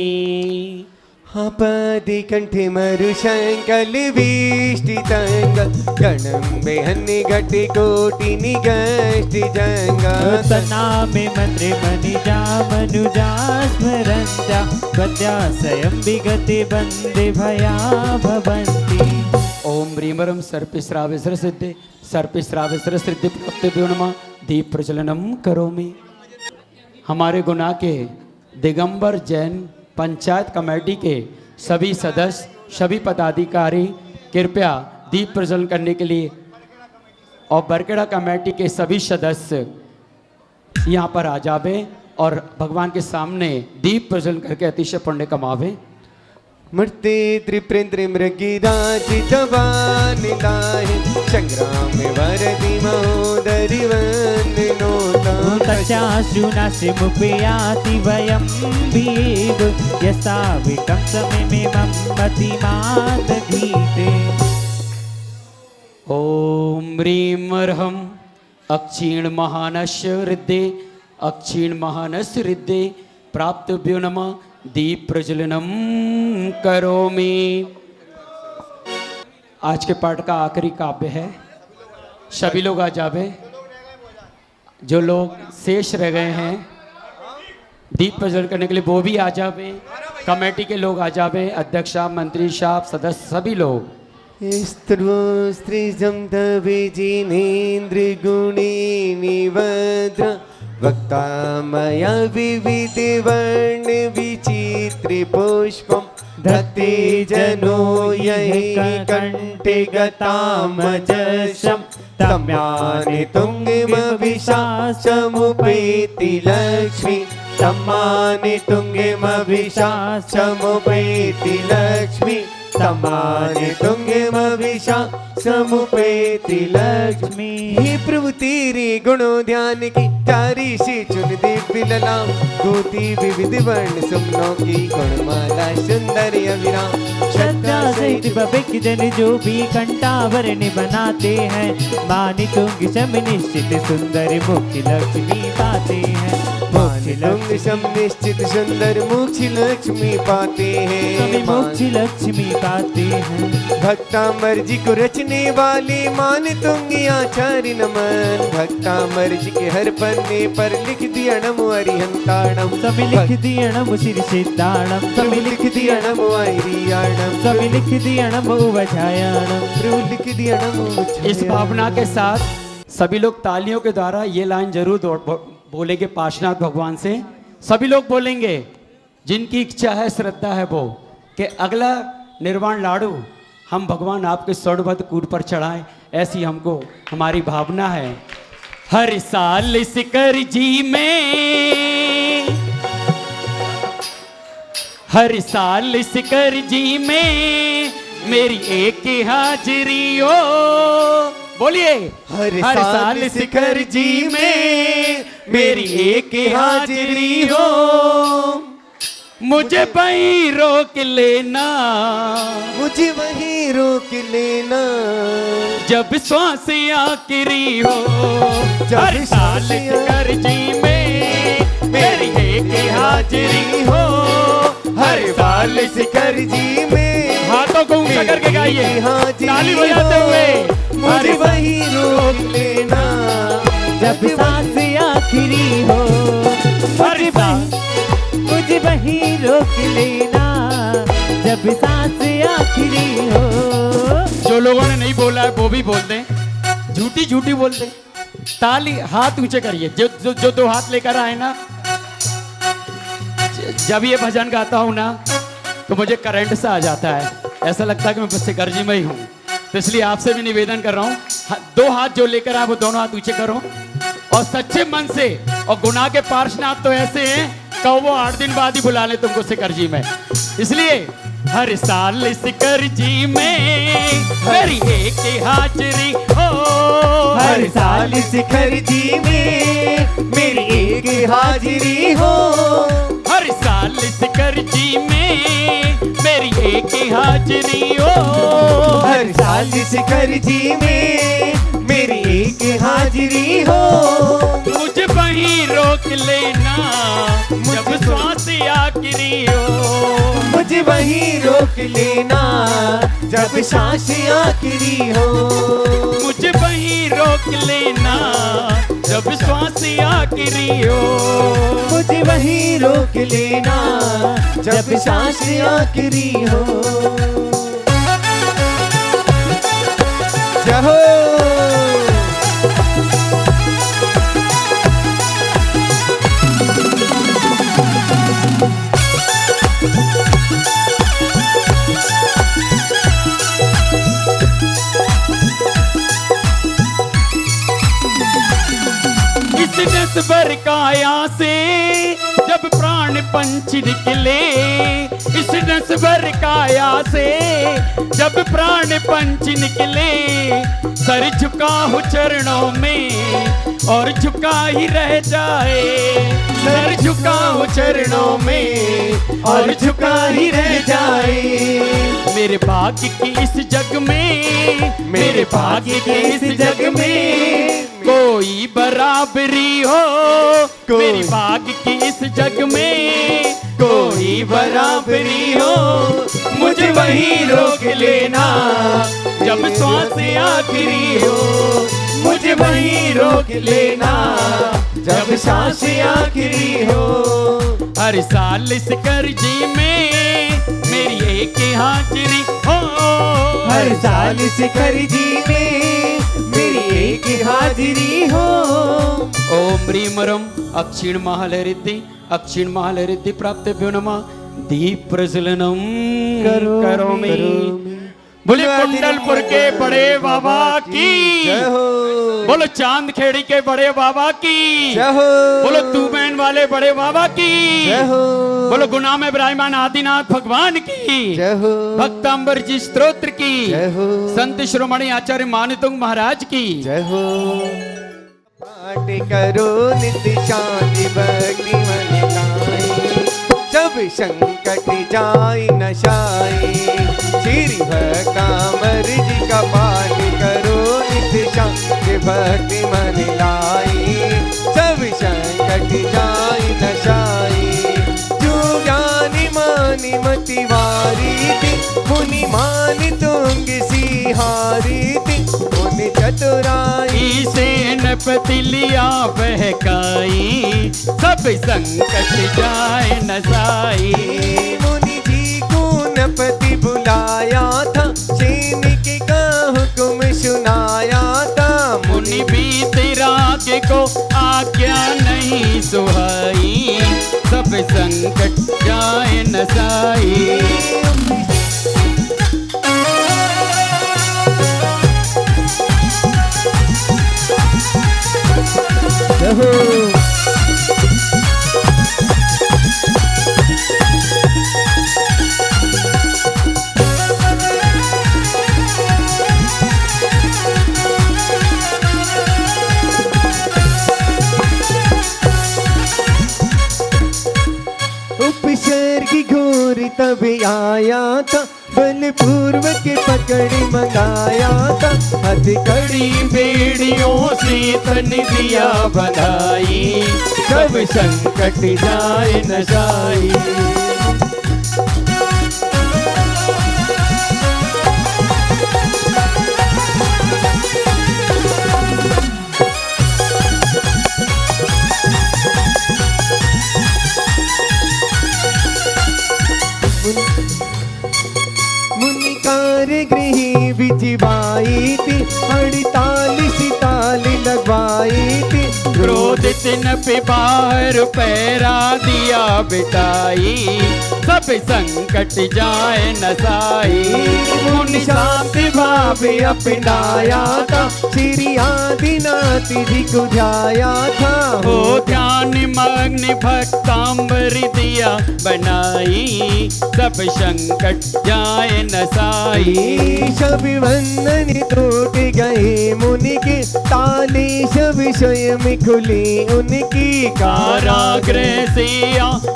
आपदि कंठे मरुशङ्कलिवीष्टितङ्ग गणं बेहन्नि घटि कोटि निगष्टि जङ्ग
तन्नामे मन्त्रे मनिजा मनुजा स्मरन्त्या त्वद्या स्वयं विगते वन्दे भया भवन्ति।
ओम ओम ह्रीमरम सर्पिस्रावेश्वर सिद्धि सर्पिस्रावेश्वर सिद्धि प्राप्तिभ्यो नमः दीप प्रज्वलनम करोमि। हमारे गुना के दिगंबर जैन पंचायत कमेटी के सभी सदस्य सभी पदाधिकारी कृपया दीप प्रज्वलन करने के लिए और बरकेड़ा कमेटी के सभी सदस्य यहाँ पर आ जावे और भगवान के सामने दीप प्रज्वलन करके अतिशय पुण्य कमावे।
मृत्य त्रिप्रेन्द्र मृगिराज जवान लाहे संग्राम वरदि महोदरि वंदनोता
तस्याश्रुनास्य मुपयाति वयं भीव यसा विकं समिमं मतिमादधीते।
ओम ह्रीं अर्हं अक्षीण महानस्य हृदय अक्षीण महानस्य हृदय प्राप्तभ्यो नमः दीप प्रज्वलनम करोमि। आज के पाठ का आखिरी काव्य है। सभी लोग आ जावे, जो लोग शेष रह गए हैं दीप प्रज्वलन करने के लिए वो भी आ जावे, कमेटी के लोग आ जावे, अध्यक्ष साहब, मंत्री साहब, सदस्य सभी लोग।
स्त्रीजं तविजिनेन्द्र गुणिनि वज्र वक्तामय विविध वर्ण विचित्र पुष्पम धत्ते जनो यहि कंठे गतामजशं तम्यानि तुङ्गमभिषासमुपैति लक्ष्मी तम्मानि तुङ्गमभिषासमुपैति लक्ष्मी तम्मानि तुङ्गमभिषासमुपैति लक्ष्मी। हे प्रभु तेरे गुणों ध्यान की तारी से चुन दिव्य लला गोती विविध वर्ण सुमनों की गुणमाला सुंदर अविराम
श्रद्धा सहित भव्य जन जो भी कंठाभरण बनाते हैं मानि तुंग शम निश्चित सुंदर मुक्ति लक्ष्मी पाते हैं।
तुंग सम निश्चित सुंदर मोक्ष लक्ष्मी पाते हैं।
मोक्ष लक्ष्मी पाते हैं।
भक्तामर जी को रचने वाले मान तुंग आचार्य नमन भक्तामर जी के हर पन्ने पर लिख दिया नमो अरिहंताणम
सभी लिख दिया नमो सिद्धाणम
सभी लिख दिया नमो आयरियाणम
सभी लिख दिया नमो वजायाणम
प्रभु लिख दिया नमो
इस भावना के साथ सभी लोग तालियों के द्वारा ये लाइन जरूर बोलेंगे पार्श्वनाथ भगवान से। सभी लोग बोलेंगे जिनकी इच्छा है श्रद्धा है वो कि अगला निर्वाण लाडू हम भगवान आपके स्वर्णवत कूट पर चढ़ाएं, ऐसी हमको हमारी भावना है। हर साल सिकर जी में हर साल सिकर जी में मेरी एक हाजिरी हो। बोलिए
हर साल शिखर जी में मेरी एक हाजिरी हो।
मुझे वहीं रोक लेना
मुझे वहीं रोक लेना
जब श्वास आखिरी हो।
जब
हर साल
श्वास
शिखर जी में मेरी एक हाजिरी हो।
हर साल शिखर जी में
हाथों को ऊंचा करके गाइए, ताली बजाते हुए।
मुझे वहीं रोक लेना
जब सांस आखिरी हो। मुझे वहीं रोक लेना जब सांस आखिरी हो।
जो लोगों ने नहीं बोला है वो भी बोल दें, झूठी झूठी बोल दें। ताली हाथ ऊंचे करिए, जो दो हाथ लेकर आए ना। जब ये भजन गाता हूँ ना तो मुझे करंट सा आ जाता है, ऐसा लगता है कि मैं शिखर जी में ही हूँ। तो इसलिए आपसे भी निवेदन कर रहा हूँ, दो हाथ जो लेकर आए वो दोनों हाथ ऊंचे करो और सच्चे मन से। और गुनाह के पार्श्वनाथ तो ऐसे हैं कहो वो 8 दिन बाद ही बुला ले तुमको शिखर जी में। इसलिए हर साल शिखर जी में मेरी एक हाजिरी हो।
हर साल शिखर जी में मेरी एक हाजिरी हो।
हर साल शिखर जी में मेरी एक हाजिरी हो।
हर साल शिखर जी में मेरी एक हाजिरी हो।
मुझे वहीं रोक लेना जब श्वास आखिरी हो।
मुझे वहीं रोक लेना जब सांस आखिरी हो।
मुझे वहीं रोक लेना जब श्वास आखिरी हो।
मुझे वहीं रोक लेना जब सांस आखिरी हो। जय हो।
इस नस्बर काया से जब प्राण पंच निकले, इस नस्बर काया से जब प्राण पंच निकले, सर झुका हूँ चरणों में और झुका ही रह जाए, सर झुका हूँ चरणों में और झुका ही रह जाए। मेरे भाग्य की इस जग में, मेरे भाग्य की इस जग में कोई बराबरी हो, मेरी भाग्य की इस जग में कोई बराबरी हो, मुझे वहीं रोक लेना जब श्वास आखिरी हो, मुझे वहीं रोक लेना जब सांस आखिरी हो। हर साल इस कर्जी में मेरी एक हाजिरी हो,
हर साल इस कर्जी में मेरी एक हाजिरी हो।
ओम ह्रीमरम अक्षीण महालहरिद्धि अक्षीण महालहरिद्धि प्राप्तेभ्यो नमः। दीप प्रज्वलनम करोमि। बोले कुंडलपुर के बड़े बाबा की
जय हो।
बोलो चांद खेड़ी के बड़े बाबा की
जय हो।
बोलो तूबैन वाले बड़े बाबा की
जय हो।
बोलो गुना में विराजमान आदिनाथ भगवान की
जय हो।
भक्तांबर जी स्तोत्र की
जय हो।
संत शिरोमणि आचार्य मानतुंग महाराज की
जय हो। पाठ करो नित्य शांति भक्ति मन गाई, जब संकट जाई न शाई, श्री भक्तामर जी का पाठ करो नित्य शांति भक्ति मन लाई, जब संकट जाई न शाई। जो ज्ञानी मानी मति वारी थी, मुनि मानी तुंग सिहारी थी, मुनि चतुराई
से नपति लिया बहकाई, सब संकट जाए न साई।
मुनि जी को नपति बुलाया था, सैनिक का हुक्म सुनाया था,
मुनि भी तेरा के को आज्ञा नहीं सुहाई, सब संकट जाए न साई।
उपसर्ग घोर तब आया था, बलपूर्वक पकड़ मंगाया था,
कड़ी बेड़ियों से तन दिया बधाई, सब संकट जाए न जाई।
गृही बिजवाई थी, 48 ताल लगवाई थी,
क्रोधित न पे बाहर पैरा दिया बिताई, सब संकट जाए न साई।
मुनि शांत भाव अपनाया था, श्री आदिनाथ जी को ध्याया था,
हो ध्यान मग्न भक्तांबर दिया बनाई, सब संकट जाए न साई।
सब बंधन टूट गए मुनि के, ताले सब स्वयं खुले उनकी,
कारागृह से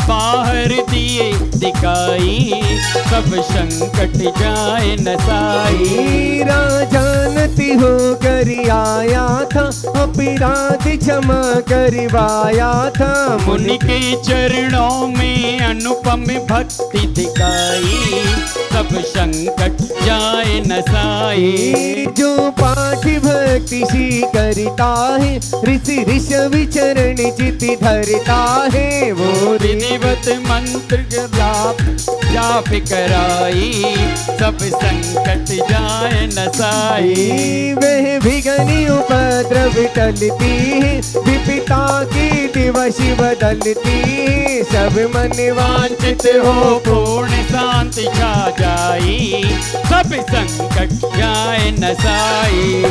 बाहर दिए दिखाई, सब संकट जाए न साई।
राजा नति हो कर आया था, अपराध क्षमा करवाया था,
मुनि के चरणों में अनुपम भक्ति दिखाई, सब संकट जाए न साई।
जो पाठ भक्ति सी करता है, ऋषि ऋषभ चरण चित धरता है, वो
विधिवत मंत्र जाप कराई, सब संकट जाए न साई।
जाई। वह विघ्न उपद्रव टलती, विपिता की दिवस बदलती, सब मन वांछित हो
पूर्ण शांति छा जाई, सब संकट जाए नसाई।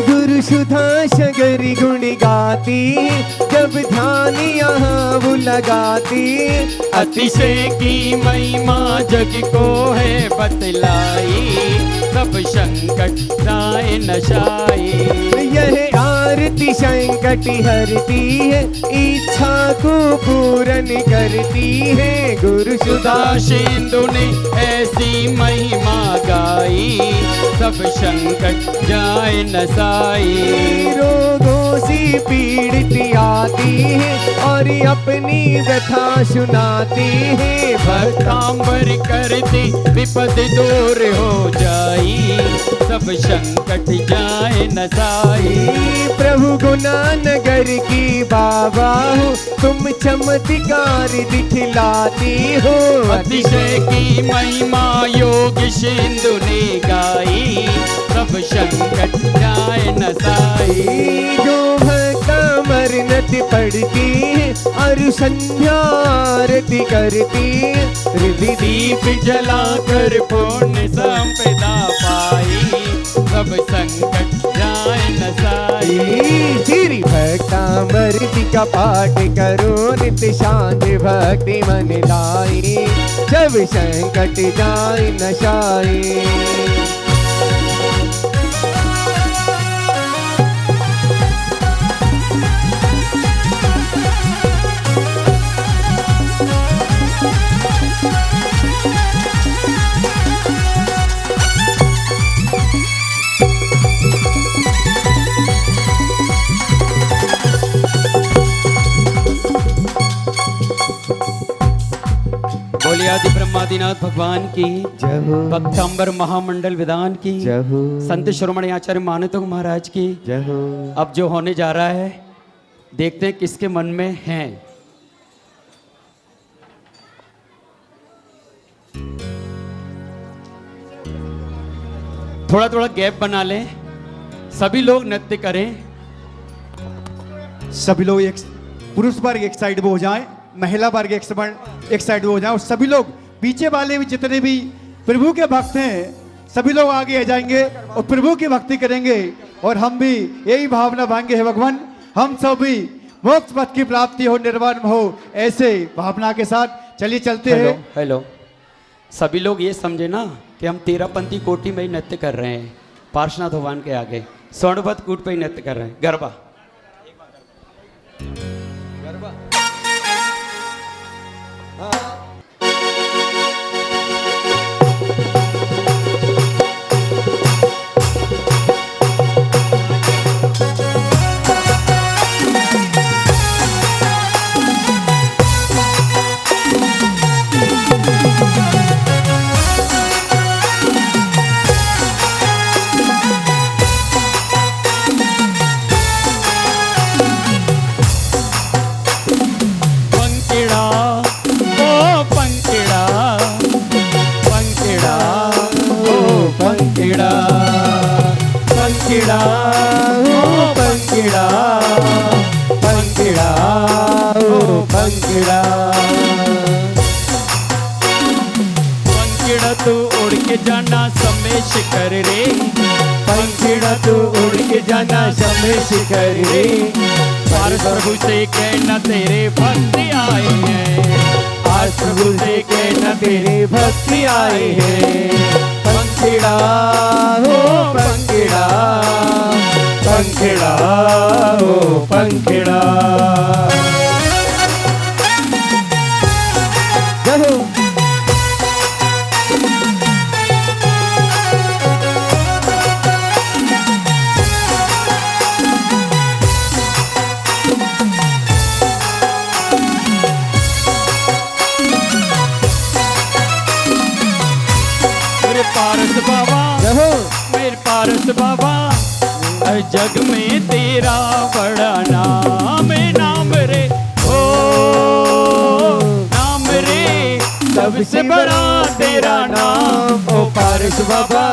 गुरु सुधा सगरी गुण गाती, जब ध्यान यहाँ वो लगाती,
अतिशय की महिमा जग को है बतलाई, सब संकट जाए नशाई।
यह आरती संकट हरती है, इच्छा को पूर्ण करती है। गुरु सुधा
सुधा सिंधु ने ऐसी महिमा गाई, सब संकट जाए नसाई।
रोगों से पीड़ित आती है, और अपनी व्यथा सुनाती है।
भक्तांबर करती विपद दूर हो जाई, सब संकट जाए नसाई।
प्रभु गुना नगर की बाबा हो, तुम चमत्कार दिखलाती हो।
अतिशय की महिमा योग सिंधु ने गाई, सब संकट जाए नसाई।
जो भक्ता मरनत पड़ती है, और संध्या आरती करती, हृदय
दीप जलाकर पूर्ण संपदा पाई, सब संकट जाए नसाई।
श्री भक्तामृति का पाठ करो, नित्य शांत भक्ति मन लाई, जब संकट जाए नशाई।
बोलिए आदि ब्रह्मादिनाथ भगवान की
जय हो,
भक्तांबर महामंडल विधान की,
जय हो,
संत शिरोमणि आचार्य मानतो महाराज की।
जय हो।
अब जो होने जा रहा है, देखते हैं किसके मन में है। थोड़ा थोड़ा गैप बना लें, सभी लोग नृत्य करें।
सभी लोग एक पुरुष वर्ग एक साइड में हो जाएं, महिला वर्ग एक साइड में हो जाएं, और सभी लोग पीछे वाले भी जितने भी प्रभु के भक्त हैं, सभी लोग आगे आ जाएंगे और प्रभु की भक्ति करेंगे। और हम भी यही भावना मांगे है, भगवान हम सब भी मोक्ष पथ की प्राप्ति हो, निर्वाण हो, ऐसे भावना के साथ चलिए चलते
हेलो
हैं।
हेलो, सभी लोग ये समझे ना कि हम तेरापंथी कोटि में ही नृत्य कर रहे हैं, पार्श्वनाथ भगवान के आगे स्वर्णपद कूट पे ही नृत्य कर रहे हैं। गरबा
पंखिड़ा ओ पंखिड़ा, पंखिड़ा ओ पंखिड़ा,
पंखिड़ा तू उड़ के जाना समय शिखर रे,
पंखिड़ा तू उड़ के जाना समय शिखर रे,
पार प्रभु से कहना तेरे भक्ति आए हैं,
आज प्रभु से कहना तेरे भक्ति आए हैं। पंखिड़ा हो पंखिड़ा, पंखिड़ा हो पंखिड़ा। जय हो।
बाबा जग में तेरा बड़ा नाम है, नाम रे ओ नाम रे सबसे बड़ा तेरा नाम। ओ पारस बाबा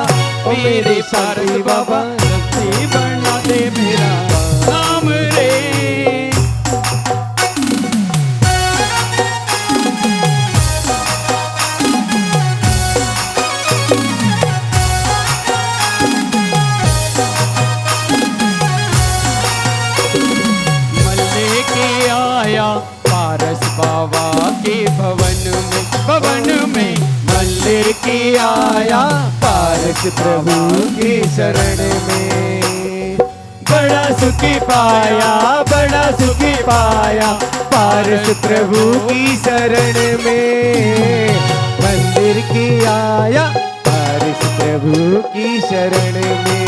ओ मेरे पारस बाबा सबसे बड़ा दे मेरा नाम रे। पारस बाबा के भवन में मंदिर की आया पारस प्रभु की शरण में। बड़ा सुखी पाया बड़ा सुखी पाया पारस प्रभु की शरण में। मंदिर की आया पारस प्रभु की शरण में।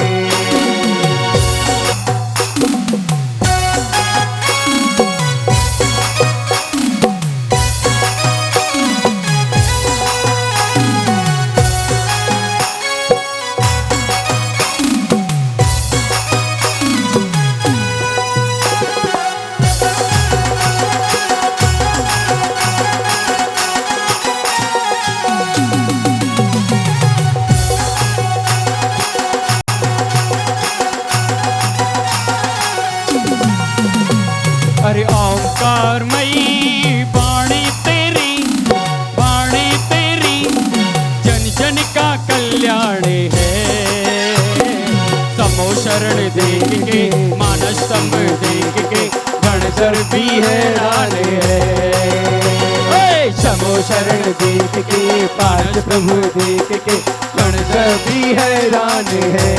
अरे ओंकारमयी वाणी तेरी जन जन का कल्याण है। समो शरण देख के मानस स्तंभ देख के गणधर भी हैरान है। समो शरण देख के पारस प्रभु देख के गणधर भी हैरान है।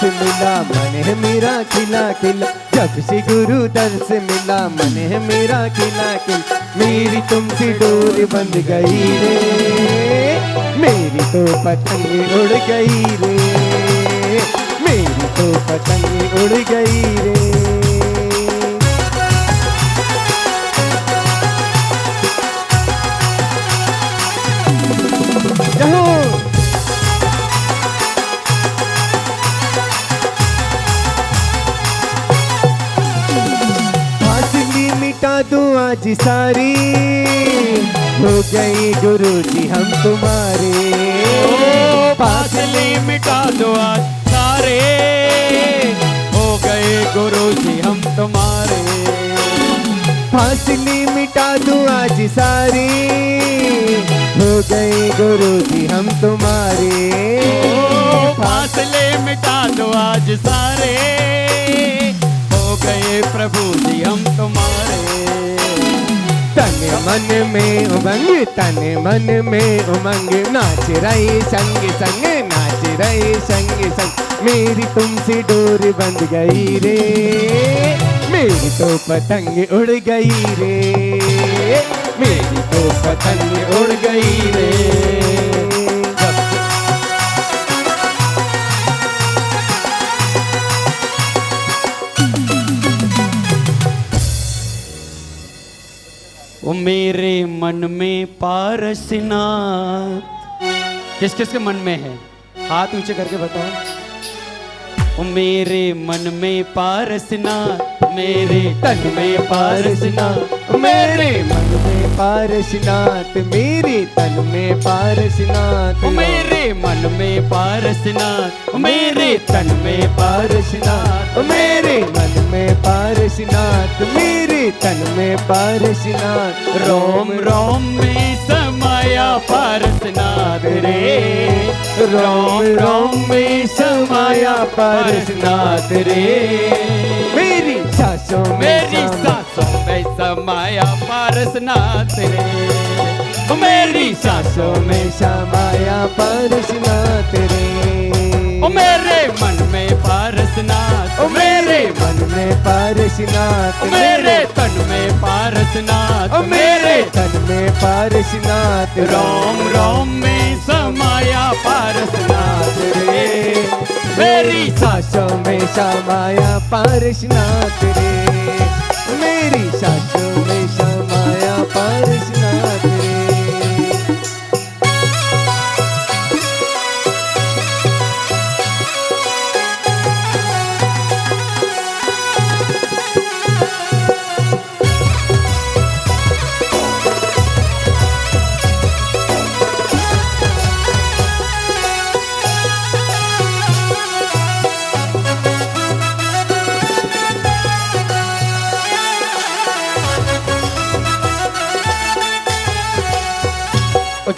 मिला मन है मेरा खिला खिला, जब से गुरु दर्श मिला मन है मेरा खिला खिला। मेरी तुमसे डोर बंध गई रे, मेरी तो पतंग उड़ गई रे, मेरी तो पतंग उड़ गई रे। मिटा दूं आज सारी, हो गई गुरु जी हम तुम्हारे। फासले मिटा दो आज सारे, हो गए गुरु जी हम तुम्हारे। फासले मिटा दूं आज सारी, हो गए गुरु जी हम तुम्हारे। फासले मिटा दो आज सारे, हो गए प्रभु जी हम तुम्हारे। तन मन में उमंग, तन मन में उमंग, नाच रहे संग संग, नाच रहे संग संग। मेरी तुमसे डोर बंध गई रे, मेरी तो पतंग उड़ गई रे, मेरी तो पतंग उड़ गई रे। वो मेरे मन में पारसनाथ, किस किस के मन में है हाथ ऊंचे करके बताओ। वो मेरे मन में पारसनाथ, मेरे तन में पारसनाथ, मेरे मन में पारसनाथ, मेरे तन में पारसनाथ। मेरे मन में पारसनाथ, मेरे तन में पारसनाथ, मेरे मन में पारसनाथ, मेरे तन में पारसनाथ। रोम रोम में समाया पारसनाथ रे, रोम रोम में समाया पारसनाथ रे। मेरी सांसों में समाया पारसनाथ रे, मेरी सांसों में समाया पारसनाथ रे। ओ मेरे मन में पारसनाथ, ओ मेरे मन
में पारसनाथ
मेरे तन में पारसनाथ
मेरे तन में पारसनाथ
रोम रोम में समाया पारसनाथ रे
मेरी सांसों में समाया पारसनाथ रे मेरी सांसों में समाया पारसनाथ रे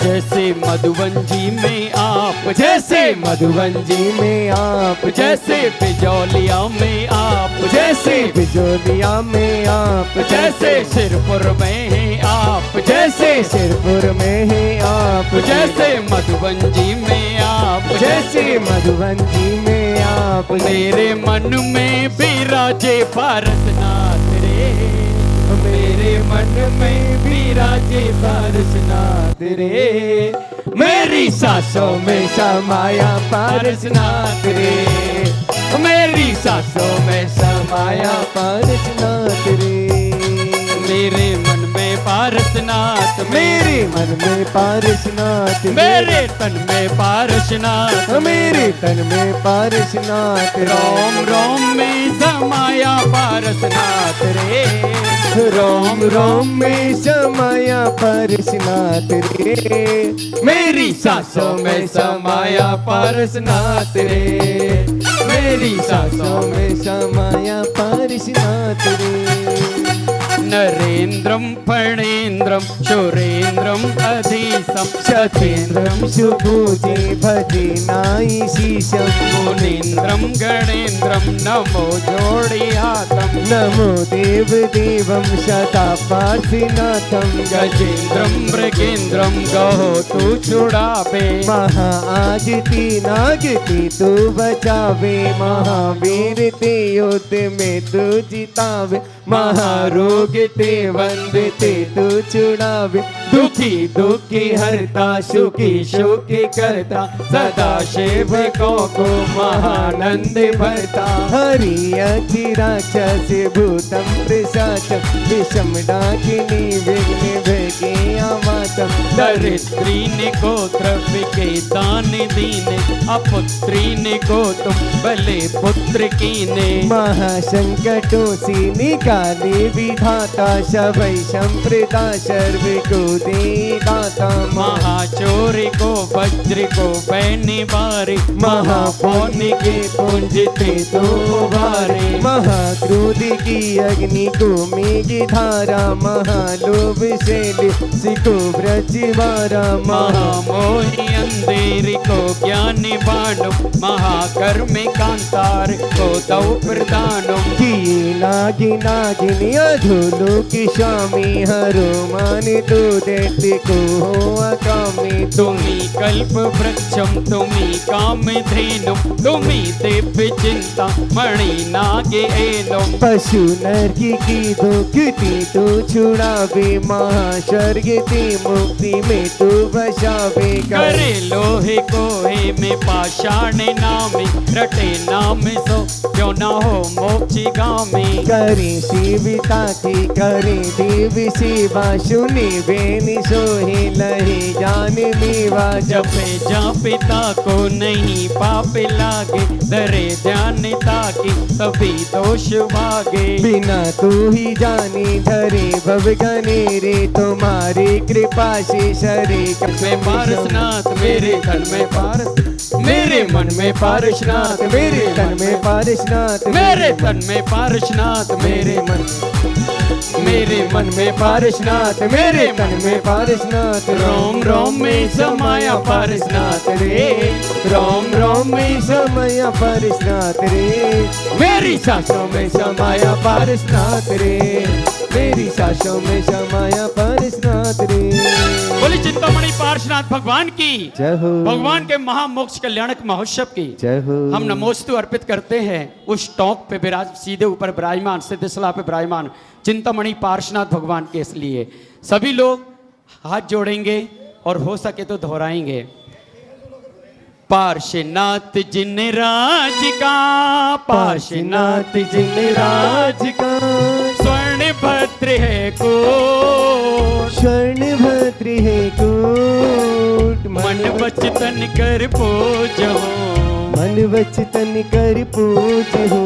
जैसे मधुबन जी में आप
जैसे मधुबन जी में आप
जैसे बिजौलिया में आप
जैसे बिजोलिया में आप
जैसे सिरपुर में हैं आप
जैसे सिरपुर में है आप
जैसे मधुबन जी में आप
जैसे मधुबन जी में आप
मेरे मन में विराजे पारसनाथ रे मेरे मन में विराजे पारसनाथ रे
मेरी सांसों में समाया पारसनाथ रे मेरी सांसों में समाया पारसनाथ रे
मेरे मन में पारसनाथ
मेरे मन में पारसनाथ
मेरे तन में पारसनाथ
मेरे तन में पारसनाथ
रोम रोम में समाया पारसनाथ रे
रोम रोम में समाया पारसनाथ रे मेरी सांसों में समाया पारसनाथ रे मेरी सांसों में समाया पारसनाथ रे
नरेंद्रम फणेन्द्रम शूरेंद्रम अधीशम
सतेन्द्रम सुभुजे भजे नाई शीशम
मुनीन्द्रम गणेन्द्रम नमो जोड़ियातम
नमो देव देवम सदा पार्थनाथम
गजेन्द्रम मृगेन्द्रम गहो तू छुड़ावे
महा आगति नागति तू बचावे महावीर ते युद्ध में तू जितावे महारोग ते वंदते तू छुड़ावे दुखी दुखी हरता सुखी सुखी करता सदा शिव को महानंद भरता हरि अखिराक्षस भूतम प्रसाचम विषम डाकिनी विघ्न भेगे अमातम
दरिद्री ने गोत्र के दान दीने अपुत्री ने को तुम भले पुत्र कीने
महासंकटों से निकाले विधाता सभै संप्रदा सर्व को दे दाता
महाचोर को वज्र को पहने बारे महापौन के पुंज थे तो उभारे
महाक्रोध की अग्नि को मेघ धारा महालोभ शैल सिको ब्रजवारा
महामोही अंधेर को ज्ञान बाणो महाकर्म कांतार को दौ प्रदानो
किए नागिन नागिनी अधोलोक स्वामी हरो मान तो दैत्य को हो अकामी
तुम्ही कल्प वृक्षम तुम्ही काम धेनु तुम्ही दिव्य चिंता मणि नागे एनो
पशु नरकी दुखती तो छुड़ावे महास्वर्ग ते मुक्ति में तो बचावे
करे लोहे कोहे में पाषाण नामे रटे नाम सो क्यों ना हो मोक्ष गामे
करे सेविता की करे देव सेवा सुने बेनी सोहे लहे जान मेवा
जपे जा पिता को नहीं पाप लागे डरे जानता की सभी दोष भागे
बिना तू ही जाने धरे भव गने रे तुम्हारी कृपा से सरे
में पारसनाथ मेरे तन में पारस मेरे मन में पारसनाथ
मेरे तन में पारसनाथ
मेरे तन में पारसनाथ मेरे मन में पारसनाथ मेरे
तन में पारसनाथ
रोम रोम में समाया पारसनाथ रे
रोम रोम में समाया पारसनाथ रे
मेरी सांसों में समाया
पारसनाथ रे मेरी सांसों में समाया पारसनाथ रे।
बोले चिंतामणि पार्श्वनाथ भगवान की
जय हो,
भगवान के महामोक्ष कल्याणक महोत्सव की
जय हो।
हम नमोस्तु अर्पित करते हैं उस टॉक पे विराज, सीधे ऊपर विराजमान, सीधे सलाह पे विराजमान चिंतामणि पार्श्वनाथ भगवान के। इसलिए सभी लोग हाथ जोड़ेंगे और हो सके तो दोहराएंगे। पार्श्वनाथ जिन राज का, पार्श्वनाथ जिन राज
का,
स्वर्ण भद्र है को,
स्वर्ण भद्र है कोट,
मन बचतन कर पूजो,
मन बचतन कर पूज हो,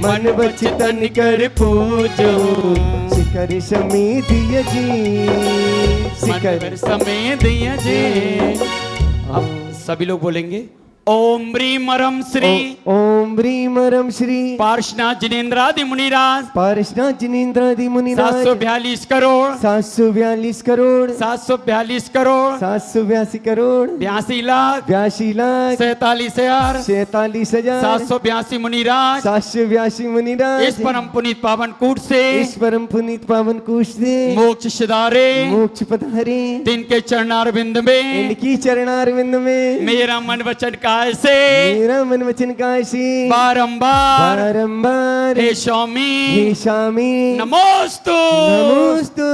मन बचतन कर पूजो। शिखर समेत जी, शिखर
समेत जी। अब सभी लोग बोलेंगे ओम ह्रीमरम श्री,
ओम ह्रीमरम श्री
पार्श्वनाथ जिनेन्द्रादि मुनिराज,
पारसनाथ जिनेन्द्रादि मुनिराज
742 करोड़,
742 करोड़,
742 करोड़,
782 करोड़,
82 लाख,
82 लाख,
47,000,
47,000,
782 मुनिराज
782 मुनिराज
इस परम पुनीत पावन कूट से,
इस परम पुनीत पावन कुश से
मोक्ष सिधारे,
मोक्ष पधारे।
तिनके चरणारविंद में
इनकी चरणारविंद में
मेरा मन वचन से
मेरा मन वचन काशी
बारंबार
बारंबार
हे स्वामी,
हे स्वामी
नमोस्तु,
नमोस्तु,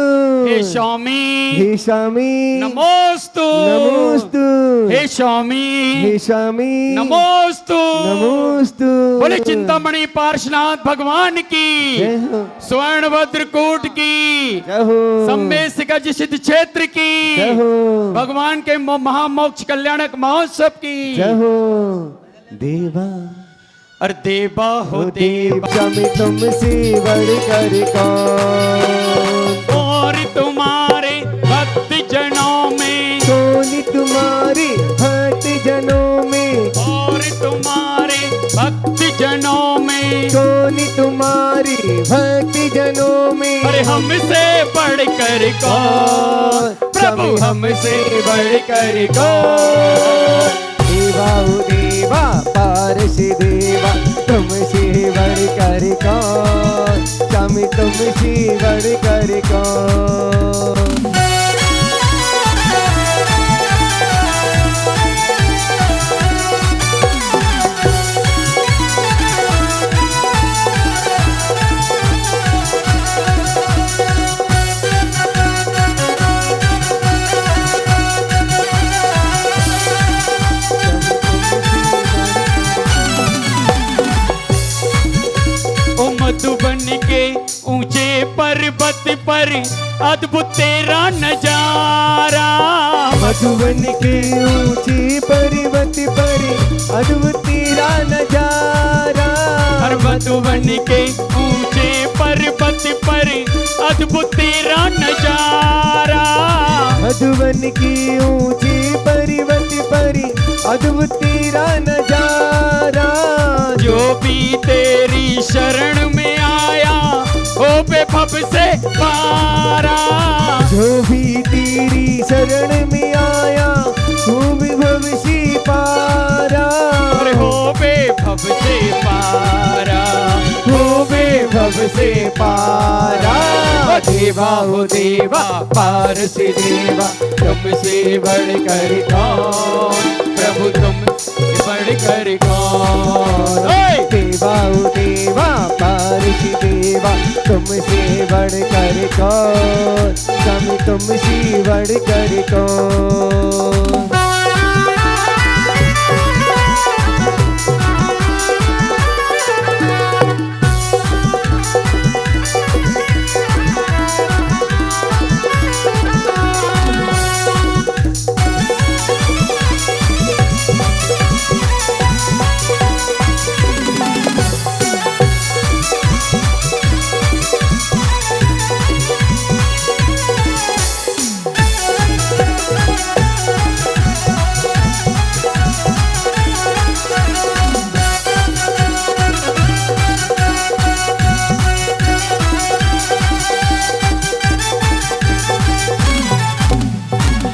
हे स्वामी,
हे स्वामी
नमोस्तु,
नमोस्तु,
हे स्वामी,
हे स्वामी
नमोस्तु,
नमोस्तु।
बोले चिंतामणि पार्श्वनाथ भगवान की,
जय हो,
स्वर्णभद्र कूट की,
जय हो,
सम्मेश गज सिद्ध क्षेत्र की,
जय हो,
भगवान के महामोक्ष कल्याणक महोत्सव की,
जय हो। देवा
और देवा हो देवा
स्वामी तुमसे बढ़कर कौन,
और तुम्हारे भक्त जनों में,
कौन तुम्हारे भक्त जनों में,
और तुम्हारे भक्त जनों में,
कौन तुम्हारे भक्त जनों में,
अरे हमसे बढ़कर कौन, प्रभु हमसे बढ़कर कौन।
देवा ओ देवा पारस देवा तुमसे बढ़कर कौन, स्वामी तुमसे बढ़कर कौन।
मधुबन के ऊंचे पर्वत पर अद्भुत तेरा नजारा,
मधुबन के ऊंचे पर्वत पर अद्भुत तेरा नजारा,
हर मधुबन के ऊंचे पर्वत पर अद्भुत तेरा नजारा,
मधुबन के ऊंचे पर्वत पर अद्भुत तेरा नजारा।
जो भी तेरी शरण में आया हो बेभव से पारा,
जो भी तेरी शरण में आया हो विभव से पारा,
अरे हो बेभव से पारा,
हो बेभव से पारा। देवा हो देवा पारस देवा तुमसे बढ़कर कौन,
प्रभु तुम बढ़कर कौन।
देवा हो देवा पारस देवा तुमसे बढ़कर कौन, स्वामी तुमसे बढ़कर कौन।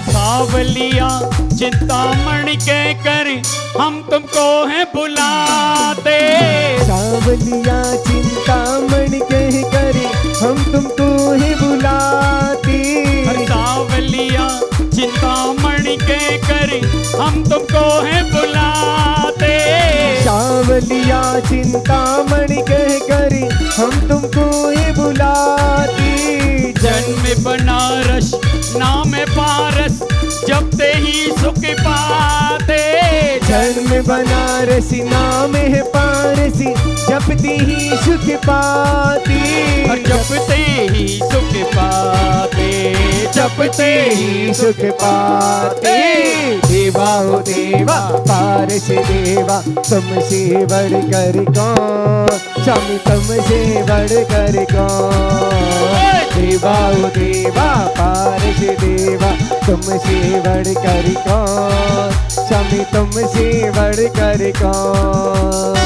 सावलिया चिंतामणि कह कर हम तुमको हैं बुलाते,
सावलिया चिंतामणि कह कर हम तुमको ही बुलाते।
सावलिया चिंतामणि के करी हम तुमको है बुलाते।
सावलिया चिंतामणि कह करी हम तुमको ही बुलाते।
जन्म बनारस नाम पारस जपते ही सुख पाते।
जन्म बनारसी नाम है पारसी जपती ही सुख पाती।
और जपते ही सुख पाते।
जपते ही सुख पाते। देवा हो देवा पारस देवा तुमसे बढ़कर कौन, स्वामी तुमसे बढ़कर कौन। देवा हो देवा पारस देवा तुमसे बढ़कर कौन, स्वामी तुमसे बढ़कर कौन।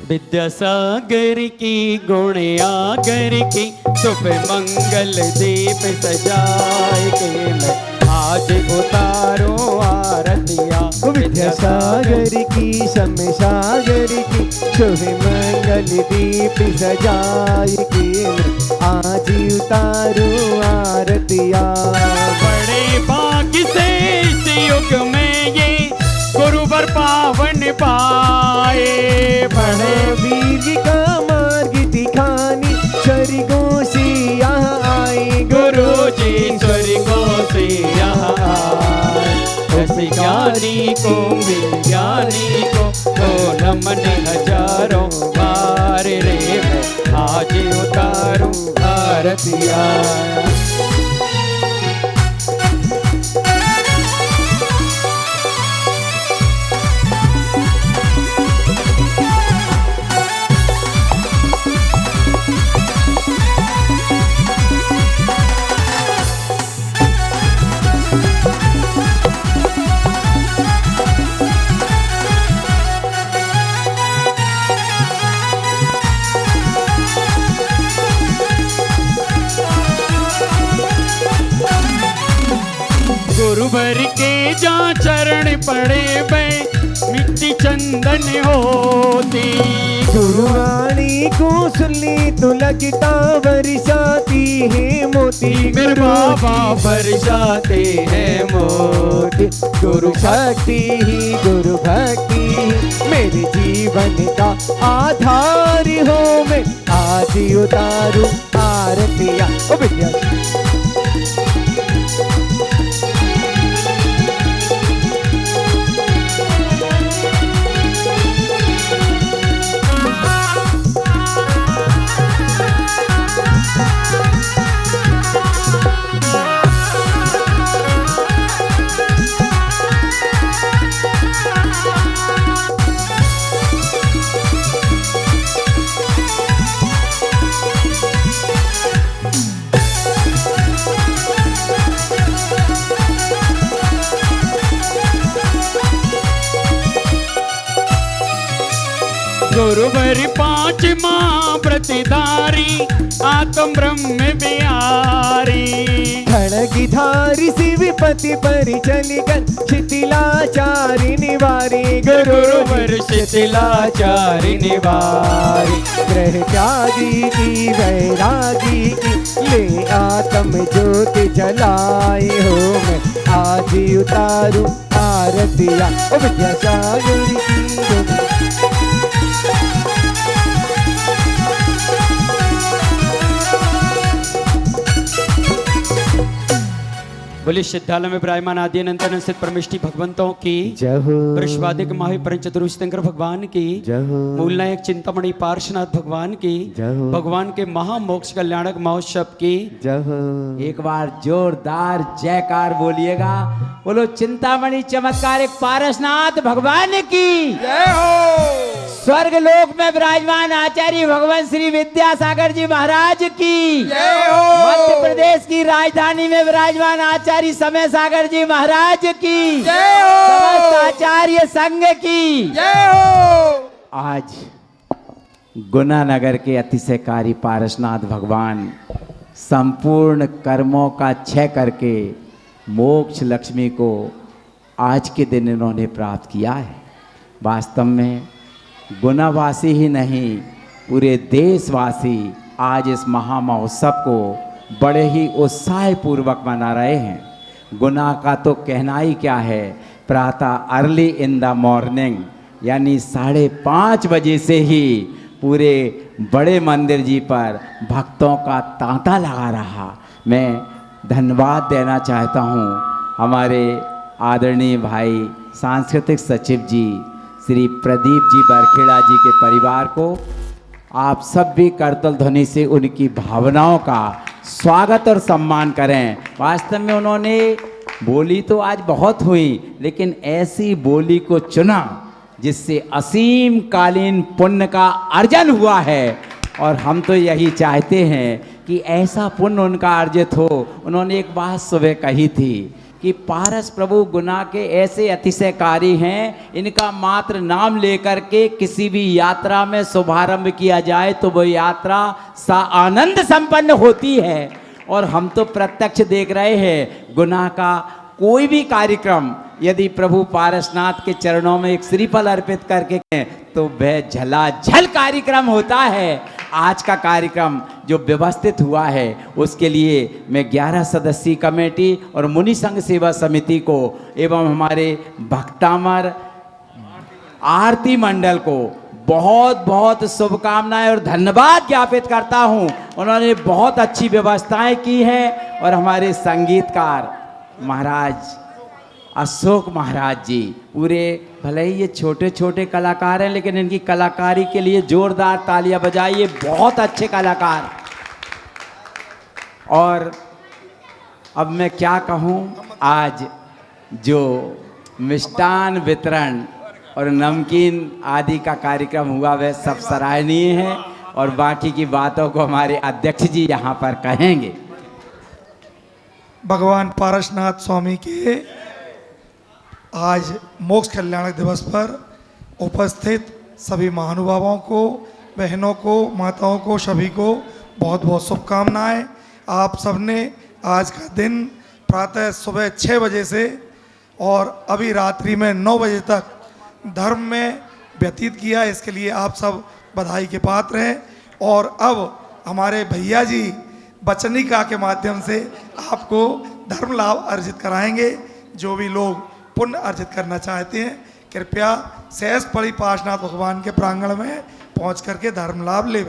विद्यासागर की गुण आगर की शुभ मंगल दीप सजाए के मैं आज उतारो आरतिया।
विद्यासागर की समय सागर की शुभ मंगल दीप सजाए के मैं आज उतारो आरतिया।
बड़े भाग्य से इस युग में ये गुरुवर पावन पाए।
बड़े वीर का मार्ग दिखानी स्वर्गों से यहाँ आए।
गुरु जी स्वर्गों से यहाँ आए। ऐसे ज्ञानी को विज्ञानी को नमन हजारों बार रे मैं आज उतारूं आरतिया। गुरुवर के जहाँ चरण पड़े बै मिट्टी चंदन होती।
गुरुवाणी को सुन ली तो लगता बरसाती है मोती।
मेरे बाबा बरसाते हैं मोती।
गुरु भक्ति ही गुरु भक्ति ही मेरे जीवन का आधार हो। मैं आज उतारू आरतिया। ओ विद्या
गुरुवर पांच माँ प्रतिधारी आत्म ब्रह्म बिहारी।
खड़गिधारी सी विपत्ति परिचलिकन शिथिलाचारी निवारी।
गुरुवर शिथिलाचारी निवारी।
ग्रह त्यागी की वैरागी की ले आत्म ज्योति जलाए हो। मैं आज उतारू आरतिया। ओ विद्यासागर की
बोले सिद्धालय में विराजमान आदि अनंत सिद्ध परमेष्टि भगवंतों की
जय हो।
वृषवादिक माहि परम चतुर्शंकर भगवान की
जय हो।
मूल नायक चिंतामणि पार्श्वनाथ भगवान की
जय हो।
भगवान के महामोक्ष कल्याणक महोत्सव की
जय हो।
एक बार जोरदार जयकार बोलिएगा। बोलो चिंतामणि चमत्कार एक पारसनाथ भगवान की
जय हो।
स्वर्ग लोक में विराजमान आचार्य भगवान श्री विद्यासागर जी महाराज की
जय हो।
मध्य प्रदेश की राजधानी में विराजमान आचार्य समय सागर जी महाराज की
जय हो।
समस्त आचार्य संघ की
जय हो।
आज गुना नगर के अतिशयकारी पारसनाथ भगवान संपूर्ण कर्मों का क्षय करके मोक्ष लक्ष्मी को आज के दिन इन्होंने प्राप्त किया है। वास्तव में गुनावासी ही नहीं, पूरे देशवासी आज इस महामहोत्सव को बड़े ही उत्साहपूर्वक मना रहे हैं। गुना का तो कहना ही क्या है, प्रातः अर्ली इन द मॉर्निंग यानी 5:30 बजे से ही पूरे बड़े मंदिर जी पर भक्तों का तांता लगा रहा। मैं धन्यवाद देना चाहता हूँ हमारे आदरणीय भाई सांस्कृतिक सचिव जी श्री प्रदीप जी बरखेड़ा जी के परिवार को। आप सब भी करतल ध्वनि से उनकी भावनाओं का स्वागत और सम्मान करें। वास्तव में उन्होंने बोली तो आज बहुत हुई, लेकिन ऐसी बोली को चुना जिससे असीम कालीन पुण्य का अर्जन हुआ है। और हम तो यही चाहते हैं कि ऐसा पुण्य उनका अर्जित हो। उन्होंने एक बात सुबह कही थी कि पारस प्रभु गुना के ऐसे अतिशयकारी हैं, इनका मात्र नाम लेकर के किसी भी यात्रा में शुभारंभ किया जाए तो वह यात्रा सा आनंद संपन्न होती है। और हम तो प्रत्यक्ष देख रहे हैं, गुना का कोई भी कार्यक्रम यदि प्रभु पारसनाथ के चरणों में एक श्रीफल अर्पित करके तो वह झलाझल कार्यक्रम होता है। आज का कार्यक्रम जो व्यवस्थित हुआ है उसके लिए मैं 11 सदस्यीय कमेटी और मुनि संघ सेवा समिति को एवं हमारे भक्तामर आरती मंडल को बहुत बहुत शुभकामनाएं और धन्यवाद ज्ञापित करता हूं। उन्होंने बहुत अच्छी व्यवस्थाएं की हैं। और हमारे संगीतकार महाराज अशोक महाराज जी, पूरे भले ही ये छोटे छोटे कलाकार हैं लेकिन इनकी कलाकारी के लिए जोरदार तालियां बजाइए। बहुत अच्छे कलाकार। और अब मैं क्या कहूँ, आज जो मिष्टान वितरण और नमकीन आदि का कार्यक्रम हुआ वह सब सराहनीय है। और बाकी की बातों को हमारे अध्यक्ष जी यहाँ पर कहेंगे।
भगवान पारसनाथ स्वामी के आज मोक्ष कल्याणक दिवस पर उपस्थित सभी महानुभावों को, बहनों को, माताओं को, सभी को बहुत बहुत शुभकामनाएं। आप सबने आज का दिन प्रातः सुबह 6 बजे से और अभी रात्रि में 9 बजे तक धर्म में व्यतीत किया, इसके लिए आप सब बधाई के पात्र हैं। और अब हमारे भैया जी वचनिका के माध्यम से आपको धर्म लाभ अर्जित कराएंगे। जो भी लोग पुण्य अर्जित करना चाहते हैं कृपया सहज पड़ी पार्श्वनाथ भगवान के प्रांगण में पहुंच करके धर्म लाभ लें।